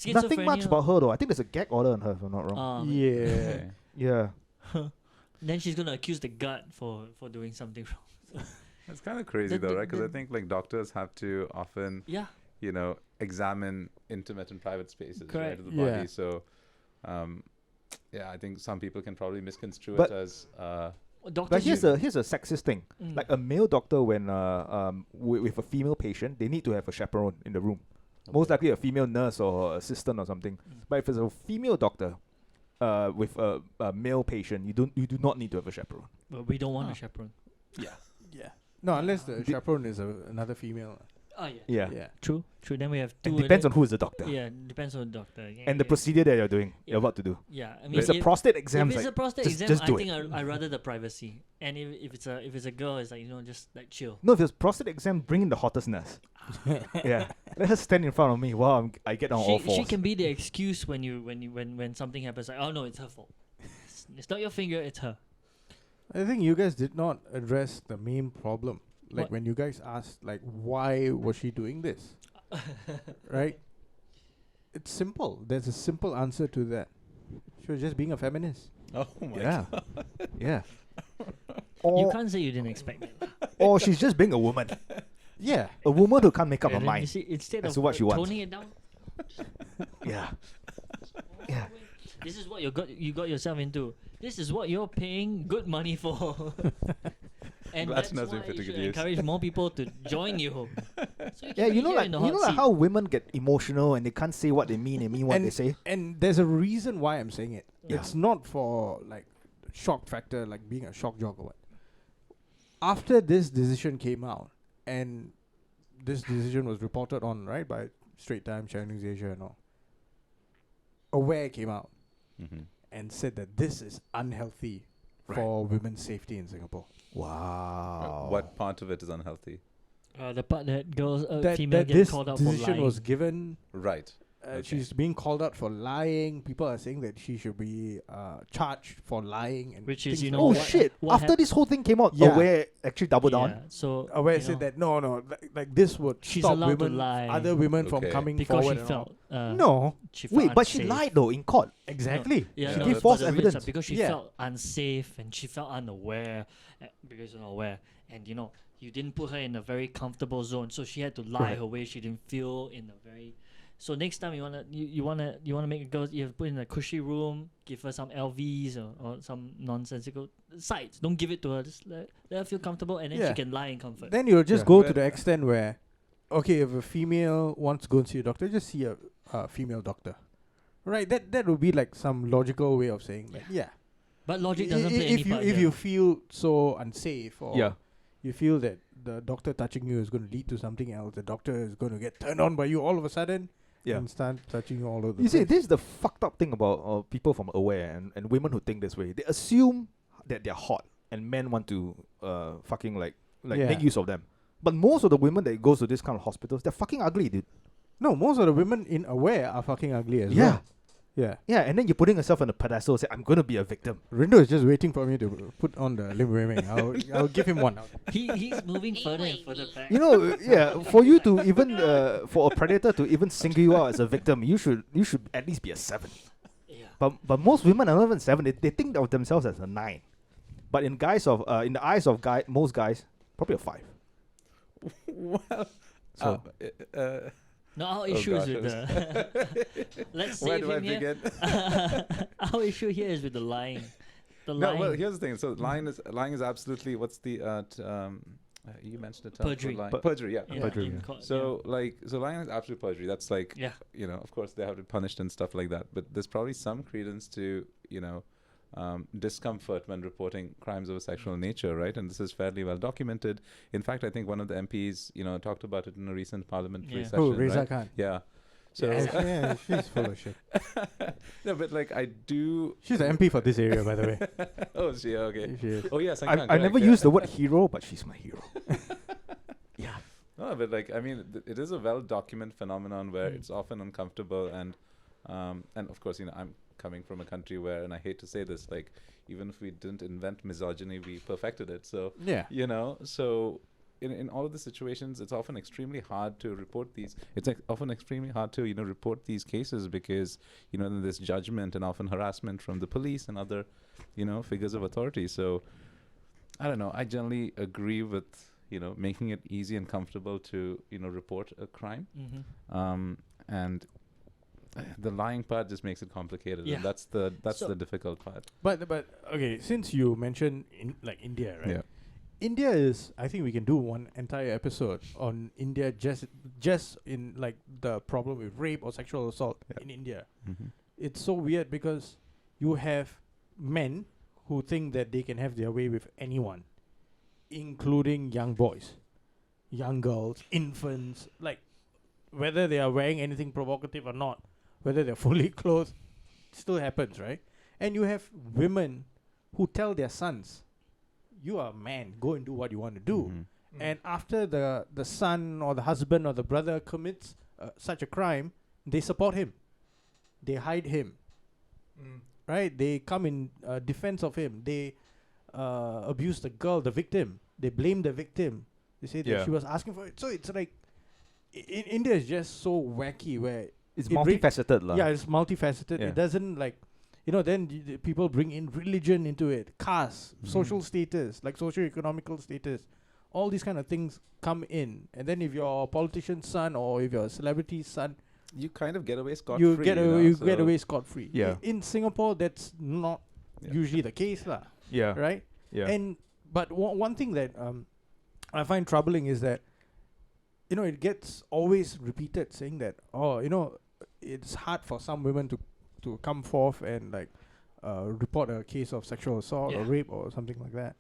Nothing much Schizophrenia, about her though. I think there's a gag order on her, if I'm not wrong. Yeah. Okay. Yeah. Then she's gonna accuse the gut for doing something wrong. It's kind of crazy The- though, the- right? Because I the- think like doctors have to often, Yeah. examine intimate and private spaces, right, Correct. of the Yeah. body. So, yeah, I think some people can probably misconstrue But- it as Doctors. But here's a sexist thing. Mm. Like a male doctor, when with a female patient, they need to have a chaperone in the room. Most likely a female nurse or assistant or something. But if it's a female doctor, with a male patient, you do not need to have a chaperone. But we don't want a chaperone. Yeah. No, unless the chaperone is another female. Oh yeah. Yeah. Yeah. True. Then we have two. It depends on who is the doctor. Yeah, depends on the doctor. Yeah, And the yeah. procedure that you're doing, Yeah. you're about to do. Yeah, I If mean, it's a prostate exam, if it's a prostate just- exam, just I do think I rather the privacy. And if it's a girl, it's like just like chill. no, if it's prostate exam, bring in the hottest nurse. Yeah, let her stand in front of me while I get on all fours. She can be the excuse when something happens. Like, oh no, it's her fault. It's not your finger, it's her. I think you guys did not address the main problem. Like What? when you guys asked, like, why was she doing this? Right? It's simple. There's a simple answer to that. She was just being a feminist. oh my Yeah, yeah. You Or, can't say you didn't expect it. or she's just being a woman. Yeah. A woman who can't make up her And then you mind. see, instead as of to what she wants. toning it down, Yeah. Yeah. this is what you got yourself into. This is what you're paying good money for. And That's that's not why if it you should could use. encourage more people to join you. So you Yeah, can you be know, here like in the hot seat. how women get emotional and they can't say what they mean and mean what they say. And there's a reason why I'm saying it. Yeah. It's not for like shock factor, like being a shock jock or what. After this decision came out, and this decision was reported on, right, by Straits Times, Channel News Asia and all. Aware came out Mm-hmm. and said that this is unhealthy for women's safety in Singapore. Wow. What part of it is unhealthy? The part that girls, That female get this called out for decision lying. was given. Right. Okay. She's being called out for lying. People are saying that she should be charged for lying, and Which is, things you like know, Oh that. what shit! what After hap- this whole thing came out, Yeah. Aware actually doubled down. So Aware you said know, that no, like this would she's stop allowed to women, lie other women from Okay. coming because forward. she and all. felt No, she felt Wait, but she unsafe. lied though in court. exactly. Yeah, Yeah. no, She gave but false the reason evidence. because she Yeah. felt unsafe and she felt unaware because you're not aware, and you know you didn't put her in a very comfortable zone, so she had to lie Right. her way. She didn't feel in a very. So next time you wanna make a girl, you have to put in a cushy room, give her some LVs or some nonsensical sites. Don't give it to her. Just let her feel comfortable, and then Yeah. she can lie in comfort. Then you'll just Yeah. go to But- the extent where, okay, if a female wants to go and see a doctor, just see a female doctor, right? That would be like some logical way of saying that. Yeah. But logic doesn't play any If you part if here. you feel so unsafe or Yeah. you feel that the doctor touching you is going to lead to something else, the doctor is going to get turned on by you all of a sudden Yeah. and start touching you all over the You see, place. this is the fucked up thing about people from Aware and women who think this way. They assume that they're hot and men want to fucking like Yeah. make use of them. But most of the women that goes to this kind of hospitals, they're fucking ugly, dude. No, most of the women in Aware are fucking ugly as Yeah. well. Yeah. Yeah, and then you're putting yourself on a pedestal and say, I'm gonna be a victim. Rindo is just waiting for me to put on the limb waving. I'll give him one. He's moving further and further back. You know, yeah, for you to even for a predator to even single you out as a victim, you should at least be a 7. Yeah. But most women are not even 7. They think of themselves as a 9. But in the eyes of most guys, probably a 5. Well, So No, our Oh issue is gosh, with the. Let's where save do I him here. begin? Our issue here is with the lying. The No, lying. well, here's the thing. So lying is absolutely what's the you mentioned the term for Perjury. lying. Per- Perjury, yeah. Yeah, Perjury, in yeah. court, So lying is absolute perjury. That's like yeah. of course they have to be punished and stuff like that. But there's probably some credence to discomfort when reporting crimes of a sexual nature, right? And this is fairly well documented. In fact, I think one of the MPs, talked about it in a recent parliamentary Yeah. session. Oh, Reza right? Khan. Yeah. So Yeah, she's full of shit. no, but like I do. She's the MP for this area, by the way. Oh, is she okay? She is. Oh yes, I never used the word hero, but she's my hero. Yeah. No, but like I mean, it is a well-documented phenomenon where Mm. it's often uncomfortable, and of course, I'm coming from a country where, and I hate to say this, like even if we didn't invent misogyny, we perfected it. So Yeah. so in all of the situations, it's often extremely hard to report these. It's often extremely hard to report these cases because then there's judgment and often harassment from the police and other figures of authority. So I don't know. I generally agree with making it easy and comfortable to report a crime. Mm-hmm. And the lying part just makes it complicated. Yeah. And that's So- the difficult part. But okay, since you mentioned India, right? Yeah. India is, I think we can do one entire episode on India just in like the problem with rape or sexual assault Yeah. in India. Mm-hmm. It's so weird because you have men who think that they can have their way with anyone, including young boys, young girls, infants, like whether they are wearing anything provocative or not, whether they're fully clothed, still happens, right? And you have women who tell their sons, you are a man, go and do what you want to do. Mm-hmm. And after the son or the husband or the brother commits such a crime, they support him. They hide him. Right? They come in defense of him. They abuse the girl, the victim. They blame the victim. They say that Yeah. she was asking for it. So it's like, in India is just so wacky where, It's It re- multifaceted, lah. yeah, it's multifaceted. Yeah. It doesn't like, then people bring in religion into it, caste, social status, like socio-economical status. All these kind of things come in. And then if you're a politician's son or if you're a celebrity's son, You kind of get away scot-free. you get away scot-free. Yeah. In Singapore, that's not Yeah. usually the case, lah. Yeah. Right? Yeah. But one thing that I find troubling is that it gets always repeated, saying that it's hard for some women to come forth and like report a case of sexual assault or Yeah. rape or something like that.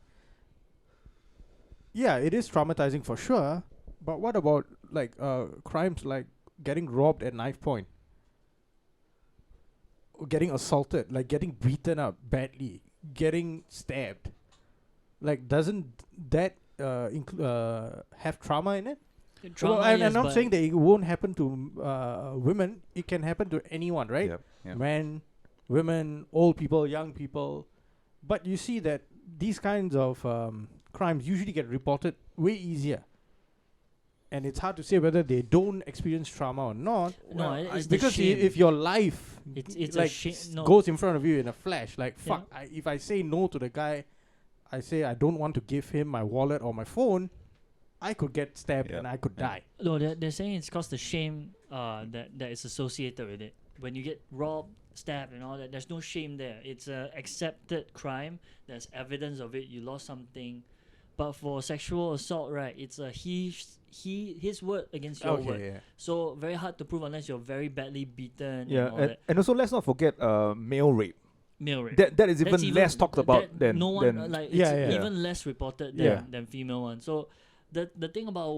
Yeah, it is traumatizing for sure. But what about like crimes like getting robbed at knife point, getting assaulted, like getting beaten up badly, getting stabbed. Like, doesn't that have trauma in it? Trauma, I'm yes, not but saying that it won't happen to women. It can happen to anyone, right? Yep. Yep. Men, women, old people, young people. But you see that these kinds of crimes usually get reported way easier. And it's hard to say whether they don't experience trauma or not. No, Well, it's the because shame. if your life it's like a shame. No, goes in front of you in a flash, like Yeah. fuck, if I say no to the guy, I say I don't want to give him my wallet or my phone, I could get stabbed Yeah. and I could Yeah. die. no, they're saying it's cause the shame that is associated with it. When you get robbed, stabbed, and all that, there's no shame there. It's a accepted crime. There's evidence of it. You lost something. But for sexual assault, right, it's a his word against your word. Yeah. So very hard to prove unless you're very badly beaten. Yeah, and all that. and also let's not forget male rape. Male rape. That is That's even less talked about that than no one than like Yeah, it's yeah. even less reported Yeah. than female one. So the thing about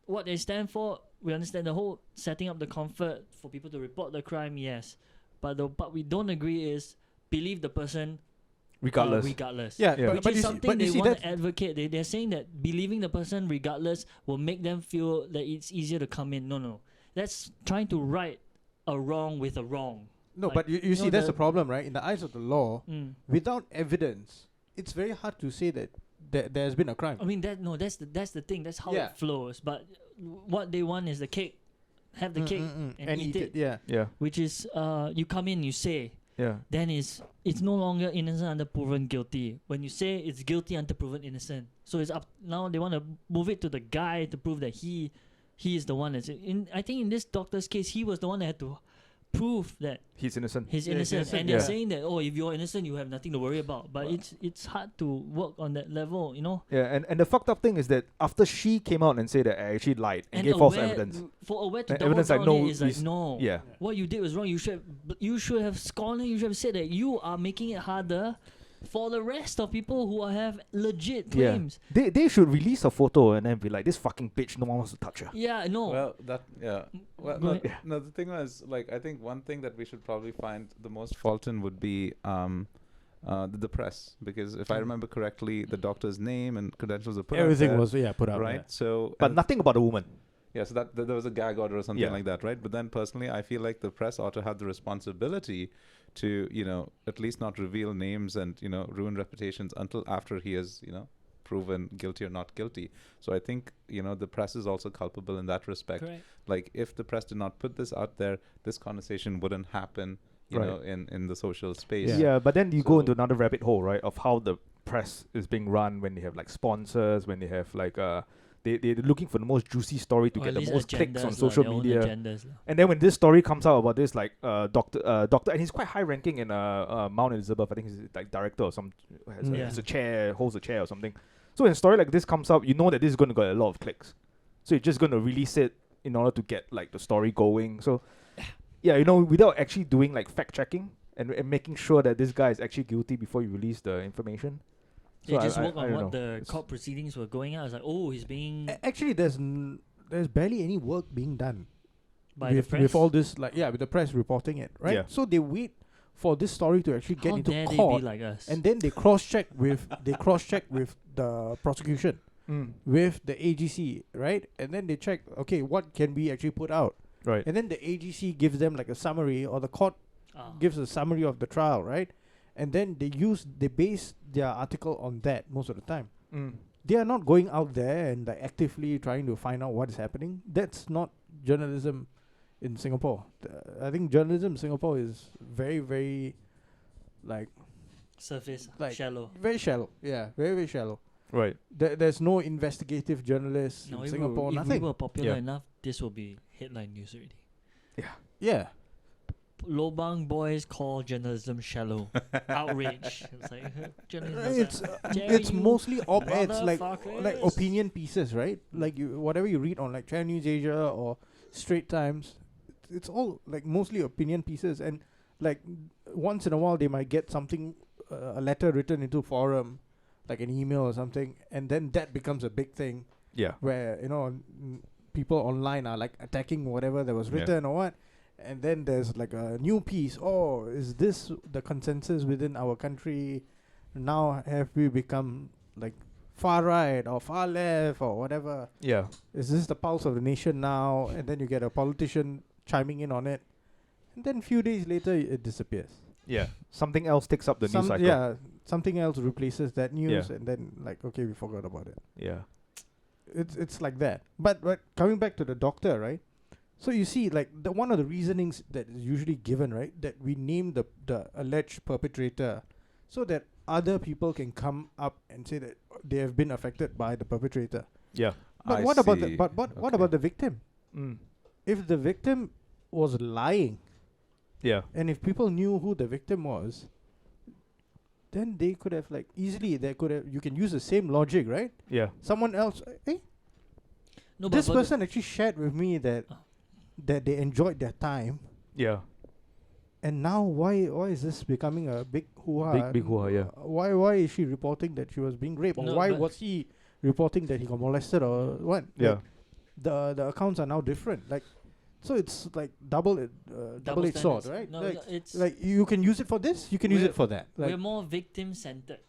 what they stand for, we understand the whole setting up the comfort for people to report the crime, yes, but we don't agree is believe the person regardless. regardless. Yeah, Yeah. Which but is you see, something but you they see want that to advocate. They're saying that believing the person regardless will make them feel that it's easier to come in. No. That's trying to right a wrong with a wrong. no, like, but you you see know that's the the- problem, right? In the eyes of the law, Mm. without evidence, it's very hard to say that there has been a crime. I mean that's the thing. That's how Yeah. it flows. But what they want is the cake. Have the cake and eat it. Yeah. Yeah, Which is you come in, you say, yeah. then it's no longer innocent until proven guilty. When you say it's guilty until proven innocent, so it's up now. They want to move it to the guy to prove that he is the one that's in. I think in this doctor's case, he was the one that had to prove that He's innocent. he's Yeah, he's innocent, innocent, and they're yeah. saying that if you're innocent, you have nothing to worry about. But it's hard to work on that level, Yeah, and the fucked up thing is that after she came out and said that I actually lied and gave false evidence. For aware to And double evidence down like, no, on it is like is- no. Yeah, What you did was wrong. You should have scorned it. You should have said that you are making it harder for the rest of people who have legit yeah. claims. They should release a photo and then be like, this fucking bitch, no one wants to touch her. Yeah, no. Well, Well, Go no, ahead. no, the thing was, like, I think one thing that we should probably find the most fault in would be the press, because if I remember correctly, the doctor's name and credentials are put out Everything there, was put out. right. So, But and nothing about a woman. yeah, so that there was a gag order or something Yeah. like that, right? But then personally, I feel like the press ought to have the responsibility to, at least not reveal names and, ruin reputations until after he is, proven guilty or not guilty. So I think, the press is also culpable in that respect. Correct. Like, if the press did not put this out there, this conversation wouldn't happen, Right. in the social space. Yeah, but then you go So- into another rabbit hole, right, of how the press is being run when they have like sponsors, when they have like they're looking for the most juicy story to Or get at the least most clicks on agendas social their own media. agendas lah. And then when this story comes out about this like doctor, and he's quite high ranking in Mount Elizabeth, I think he's like director or some has a chair, holds a chair or something. So when a story like this comes up, you know that this is going to get a lot of clicks. So you're just going to release it in order to get like the story going. So yeah, without actually doing like fact checking and making sure that this guy is actually guilty before you release the information. They So just I work on don't what know. the It's- court proceedings were going at. It's like, he's being Actually, there's barely any work being done by the with press. all this, with the press reporting it, right? Yeah. So they wait for this story to actually get How into dare court, they be like us? and then they cross check with the prosecution, with the AGC, right? And then they check, okay, what can we actually put out? Right. And then the AGC gives them like a summary, or the court gives a summary of the trial, right? And then they base their article on that most of the time. They are not going out there and like actively trying to find out what is happening. That's not journalism in Singapore. I think journalism in Singapore is very, very Surface, like- shallow. very shallow. Yeah, very, very shallow. Right. There's no investigative journalists No, in if Singapore. we nothing. were popular Yeah. enough, this will be headline news already. Yeah. Lobang boys call journalism shallow. Outrage. It's like journalism. It's dare it's you, mostly op-eds, like motherfuckers. opinion pieces, right? Like whatever you read on like Channel News Asia or Straits Times, it's all like mostly opinion pieces, and like once in a while they might get something, a letter written into forum, like an email or something, and then that becomes a big thing Yeah. where people online are like attacking whatever that was written or what. And then there's like a new piece. Oh, is this the consensus within our country? Now have we become like far right or far left or whatever? Yeah. Is this the pulse of the nation now? And then you get a politician chiming in on it. And then a few days later, it disappears. Yeah. Something else takes up the news cycle. Yeah, something else replaces that news, Yeah. and then like, okay, we forgot about it. Yeah. It's like that. But coming back to the doctor, right? So you see, like one of the reasonings that is usually given, right, that we name the alleged perpetrator, so that other people can come up and say that they have been affected by the perpetrator. Yeah. But I what about the see. what Okay. about the victim? Mm. If the victim was lying, Yeah. and if people knew who the victim was, then they could have like easily you can use the same logic, right? Yeah. Someone else, No, this but person actually shared with me that they enjoyed their time, Yeah. and now why is this becoming a big hoo-ha? Big hoo-ha, yeah. Why is she reporting that she was being raped, or No, why but- was he reporting that he got molested, or what? Yeah. Like, the accounts are now different. Like, so it's like double-edged sword, standards. right? No, like, no, it's like you can use it for this, you can use We're- it for that. Like, we're more victim centered.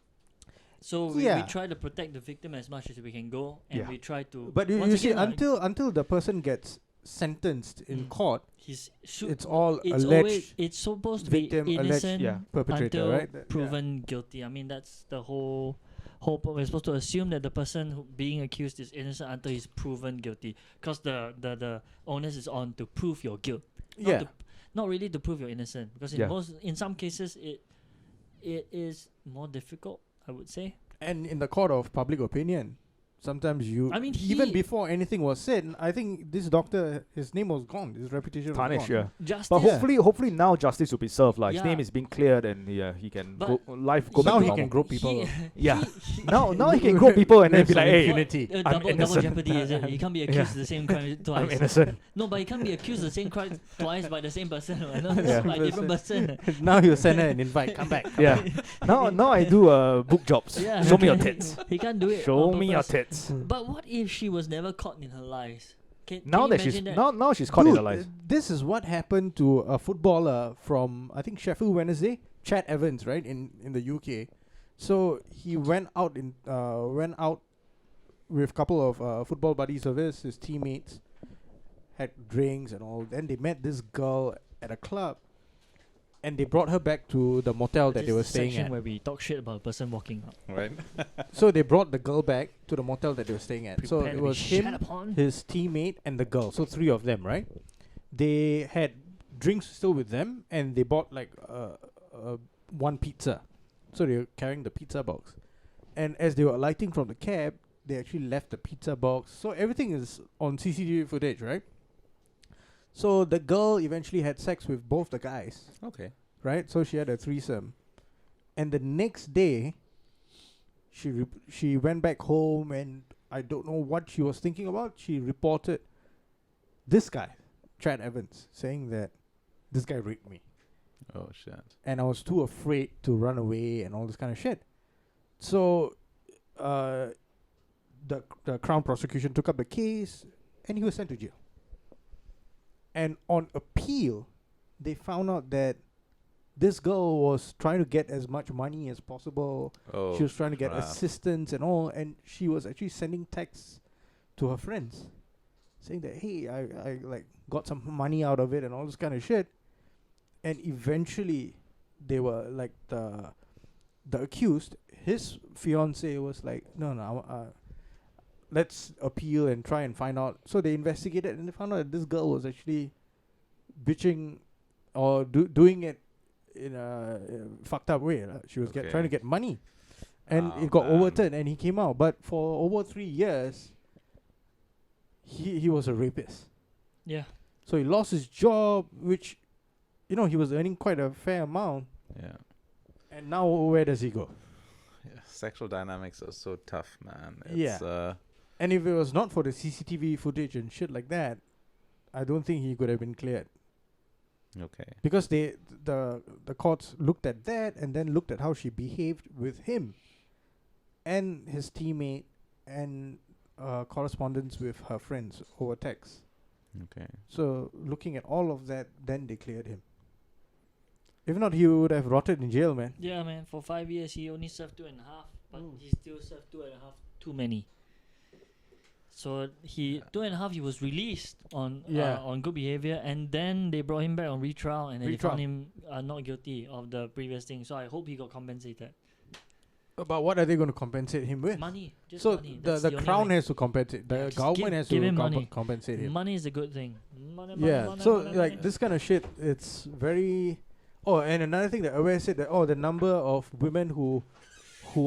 So we Yeah. try to protect the victim as much as we can go, and Yeah. we try to. but you once see, again, until the person gets sentenced in Mm. court, he's it's all it's alleged always it's supposed to victim, be alleged innocent perpetrator, until right? proven guilty. I mean, that's the whole point. We're supposed to assume that the person being accused is innocent until he's proven guilty, because the onus is on to prove your guilt. Yeah. Not really to prove you're innocent, because Yeah. in some cases it is more difficult, I would say. And in the court of public opinion, sometimes I mean, even before anything was said, I think this doctor, his name was gone, his reputation Tarnish, was gone. yeah. Justice. But hopefully now justice will be served. Like his Yeah. name is being cleared, and he can But go life go Now back he to can normal. grow people. Yeah. Now he can grow people and then be like, hey, Infinity. double innocent. jeopardy, is it? You can't be accused of the same crime twice. I'm innocent. No, but you can't be accused of the same crime twice by the same person. No, Yeah. by different person. Now he'll send her an invite. Come back. Yeah. Now I do book jobs. Yeah. Show me your tits. He can't do it. Show on me your purpose. tits. But what if she was never caught in her lies? Can Now you that she's imagine that? now she's caught in Dude, her lies. this is what happened to a footballer from, I think, Sheffield Wednesday, Chad Evans, right, in the UK. So he went out with a couple of football buddies of his teammates, had drinks and all. Then they met this girl at a club, and they brought her back to the motel that This they were is the staying section at. where we talk shit about a person walking up. Right? So they brought the girl back to the motel that they were staying at. So Prepare it to be was shat him, upon. his teammate, and the girl. So three of them, right? They had drinks still with them, and they bought like one pizza. So they were carrying the pizza box. And as they were alighting from the cab, they actually left the pizza box. So everything is on CCTV footage, right? So the girl eventually had sex with both the guys, Okay. right? So she had a threesome. And the next day, she went back home, and I don't know what she was thinking about. She reported this guy, Chad Evans, saying that this guy raped me, Oh shit. and I was too afraid to run away and all this kind of shit. So, the Crown prosecution took up the case, and he was sent to jail. And on appeal, they found out that this girl was trying to get as much money as possible. Oh. She was trying to get crap. assistance and all, and she was actually sending texts to her friends saying that, hey, I like got some money out of it and all this kind of shit. And eventually they were like the accused, his fiance was like, no, let's appeal and try and find out. So they investigated, and they found out that this girl was actually bitching or doing it in a fucked up way. She was Okay. trying to get money, and Oh, it got man. overturned, and he came out. But for over 3 years, he was a rapist. Yeah. So he lost his job, which, he was earning quite a fair amount. Yeah. And now where does he go? Yeah. Sexual dynamics are so tough, man. Yeah. It's, And if it was not for the CCTV footage and shit like that, I don't think he could have been cleared. Okay. Because the courts looked at that and then looked at how she behaved with him and his teammate and correspondence with her friends over text. Okay. So looking at all of that, then they cleared him. If not, he would have rotted in jail, man. Yeah, man. For 5 years, he only served 2.5, but he still served 2.5 too many. So he 2.5. He was released on good behavior, and then they brought him back on retrial, and then they found him not guilty of the previous thing. So I hope he got compensated. But what are they going to compensate him with? Money. Just So money. the crown has to compensate. The government has give to him money. compensate him. Money is a good thing. Money, So money, like money. this kind of shit, it's very. Oh, and another thing that Aware said that the number of women who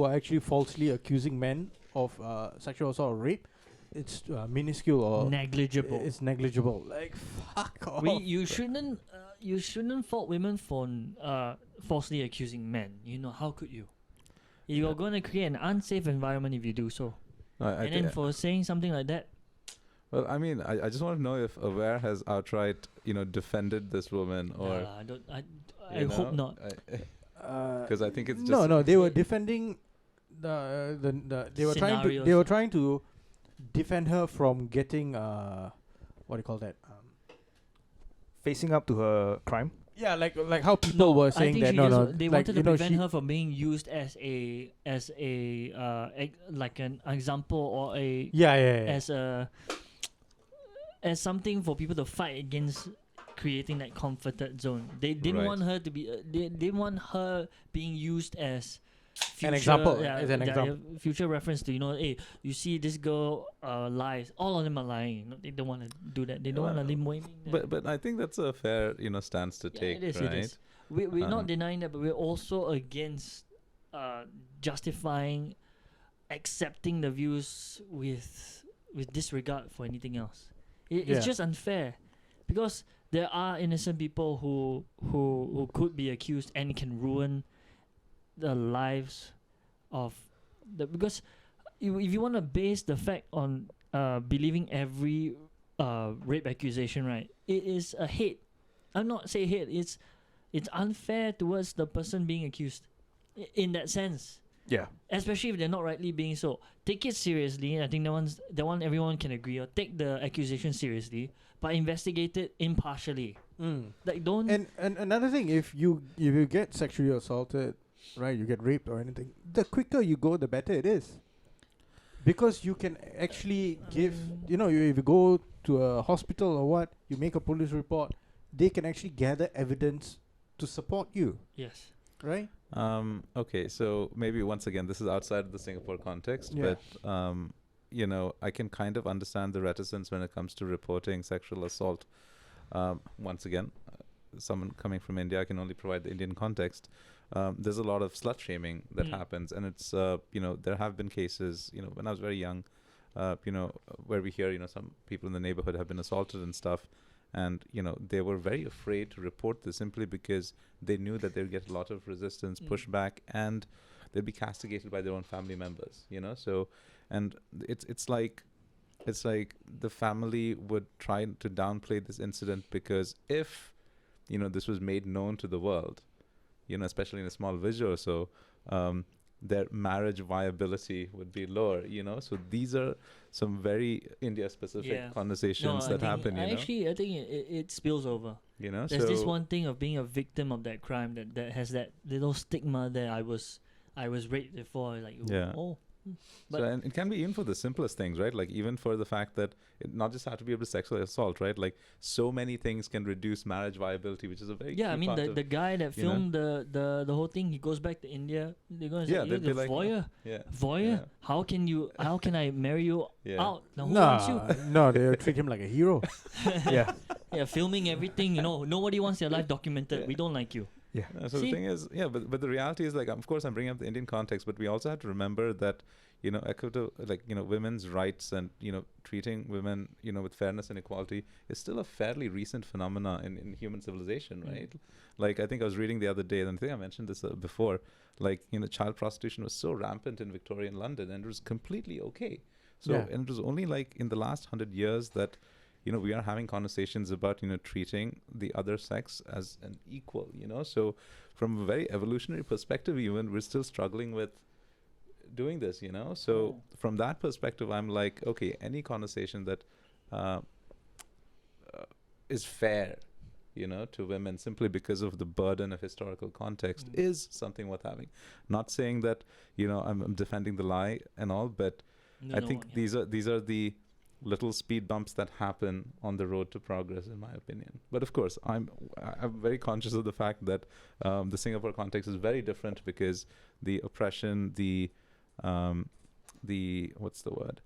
are actually falsely accusing men of sexual assault or rape, it's minuscule or negligible. It's negligible. Like fuck off. You shouldn't fault women for falsely accusing men. You know, how could you? You're going to create an unsafe environment if you do so. And then for saying something like that. Well, I mean, I just want to know if Aware has outright, defended this woman, or I hope not. Because I think it's just no. They were defending the they were trying to defend her from getting what do you call that? Facing up to her crime. Yeah, like how people were saying that they like, wanted to prevent her from being used as like an example or as something for people to fight against creating that comforted zone. They didn't want her to be they didn't want her being used as an example, as an example. Future reference to, hey, you see this girl lies. All of them are lying. They don't want to do that. They don't want to leave more. But I think that's a fair stance to take. It is, right? it is. We're not denying that, but we're also against justifying accepting the views with disregard for anything else. It's just unfair, because there are innocent people who could be accused and can ruin the lives of because if you want to base the fact on believing every rape accusation, right, it is a hate. I'm not saying hate. It's unfair towards the person being accused in that sense. Yeah. Especially if they're not rightly being so. Take it seriously. I think that one everyone can agree on. Take the accusation seriously, but investigate it impartially. Like don't. And another thing, if you get sexually assaulted, right, you get raped or anything, the quicker you go, the better it is. Because you can actually give, if you go to a hospital or what, you make a police report, they can actually gather evidence to support you. Yes. Right? Okay, so maybe once again, this is outside of the Singapore context, but I can kind of understand the reticence when it comes to reporting sexual assault. Once again, someone coming from India, I can only provide the Indian context. There's a lot of slut shaming that happens, and it's there have been cases when I was very young, where we hear some people in the neighborhood have been assaulted and stuff. And, they were very afraid to report this simply because they knew that they'd get a lot of resistance, pushback, and they'd be castigated by their own family members, So, and it's like the family would try to downplay this incident because if, this was made known to the world, especially in a small village or so, their marriage viability would be lower, So these are some very India-specific conversations that happen, I think it spills over. There's this one thing of being a victim of that crime that has that little stigma that I was raped before, like But so, and it can be even for the simplest things, right? Like even for the fact that it not just have to be able to sexual assault, right? Like so many things can reduce marriage viability, which is a very I mean the guy that filmed the whole thing, he goes back to India. They're gonna say, they'd be like, voyeur, voyeur. Yeah. How can I marry you out? Now, who wants you? No, they treat him like a hero. Filming everything. Nobody wants their life documented. We don't like you. Yeah. So the thing is, but the reality is, like, of course, I'm bringing up the Indian context, but we also have to remember that, women's rights and, treating women, with fairness and equality is still a fairly recent phenomena in human civilization, right? Like, I think I was reading the other day, and I think I mentioned this before, child prostitution was so rampant in Victorian London, and it was completely okay. So, and it was only like in the last 100 years that, we are having conversations about, treating the other sex as an equal, So from a very evolutionary perspective, even we're still struggling with doing this, you know. So from that perspective, I'm like, okay, any conversation that is fair, you know, to women simply because of the burden of historical context is something worth having. Not saying that, you know, I'm defending the lie and all, but I think these are the little speed bumps that happen on the road to progress, in my opinion. But of course, I'm very conscious of the fact that the Singapore context is very different because the oppression, the what's the word?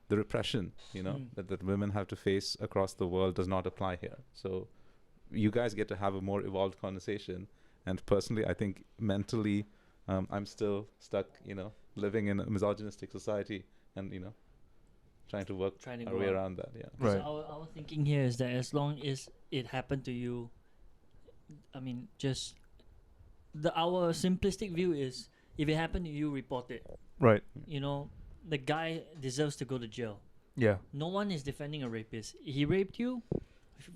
The repression, you know, that women have to face across the world does not apply here. So you guys get to have a more evolved conversation. And personally, I think mentally, I'm still stuck, you know, living in a misogynistic society and, you know, trying to work our way around that. Yeah. Right. So our thinking here is that as long as it happened to you, I mean, just our simplistic view is if it happened to you, report it. Right. You know, the guy deserves to go to jail. Yeah. No one is defending a rapist. He raped you,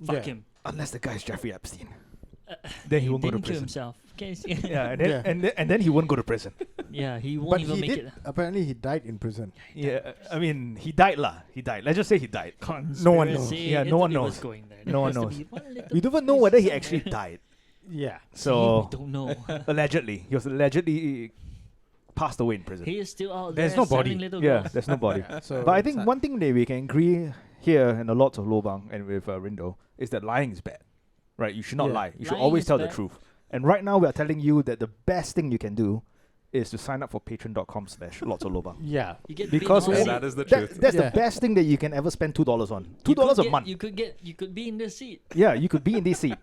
fuck him. Unless the guy's Jeffrey Epstein. Then he won't go to didn't kill prison. himself. Can you see? Yeah, and then he won't go to prison. Yeah, he won't But even he make did. it. Apparently, he died in prison. Yeah, I mean, he died lah. He died. Let's just say he died. No one knows. Conspiracy. Yeah, no one Italy was knows. going there. No There one has to knows. be one little We don't even know twist whether he somewhere. actually died. Yeah. So we don't know. allegedly, he was allegedly passed away in prison. He is still out There's there. no body. serving little Yeah, girls. there's no body. So But I think one thing that we can agree here in the lots of Lobang and with Rindo is that lying is bad. Right? You should not lie. You should Lying always is tell the bad. truth. And right now we are telling you that the best thing you can do is to sign up for patreon.com/lots of lobang. Yeah. You get Because paid when- more. That is the truth. That's Yeah. the best thing that you can ever spend $2 on. You $2 could a month. You could be in the seat. Yeah, you could be in this seat.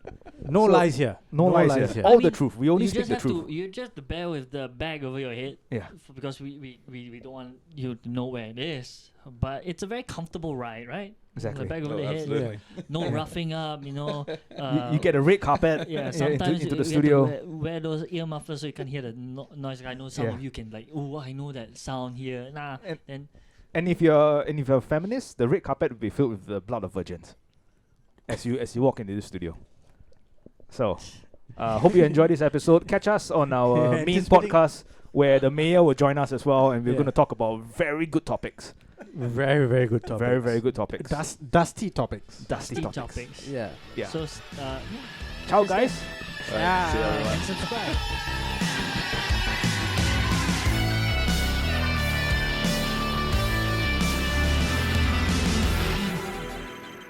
No So- lies here. No lies here. here. All I the mean, truth. We only you speak just the have truth. to. You just have to bear with the bag over your head. Yeah. Because we don't want you to know where it is. But it's a very comfortable ride, right? Exactly. The bag over Oh, the head. absolutely. No roughing up, you know. You get a red carpet Yeah, into sometimes the you studio. have to wear those ear mufflers so you can hear the noise. I know some Yeah. of you can like, oh, I know that sound here. Nah, And- then And if you're a feminist, the red carpet will be filled with the blood of virgins as you walk into the studio. So, hope you enjoyed this episode. Catch us on our main Anticipating- podcast where the mayor will join us as well, and we're Yeah. going to talk about very good topics. Very, very good topics. Very, very good topics. Dusty topics. Dusty deep topics. topics. Yeah. Yeah. So, Ciao, guys. Right. See you everyone. and subscribe.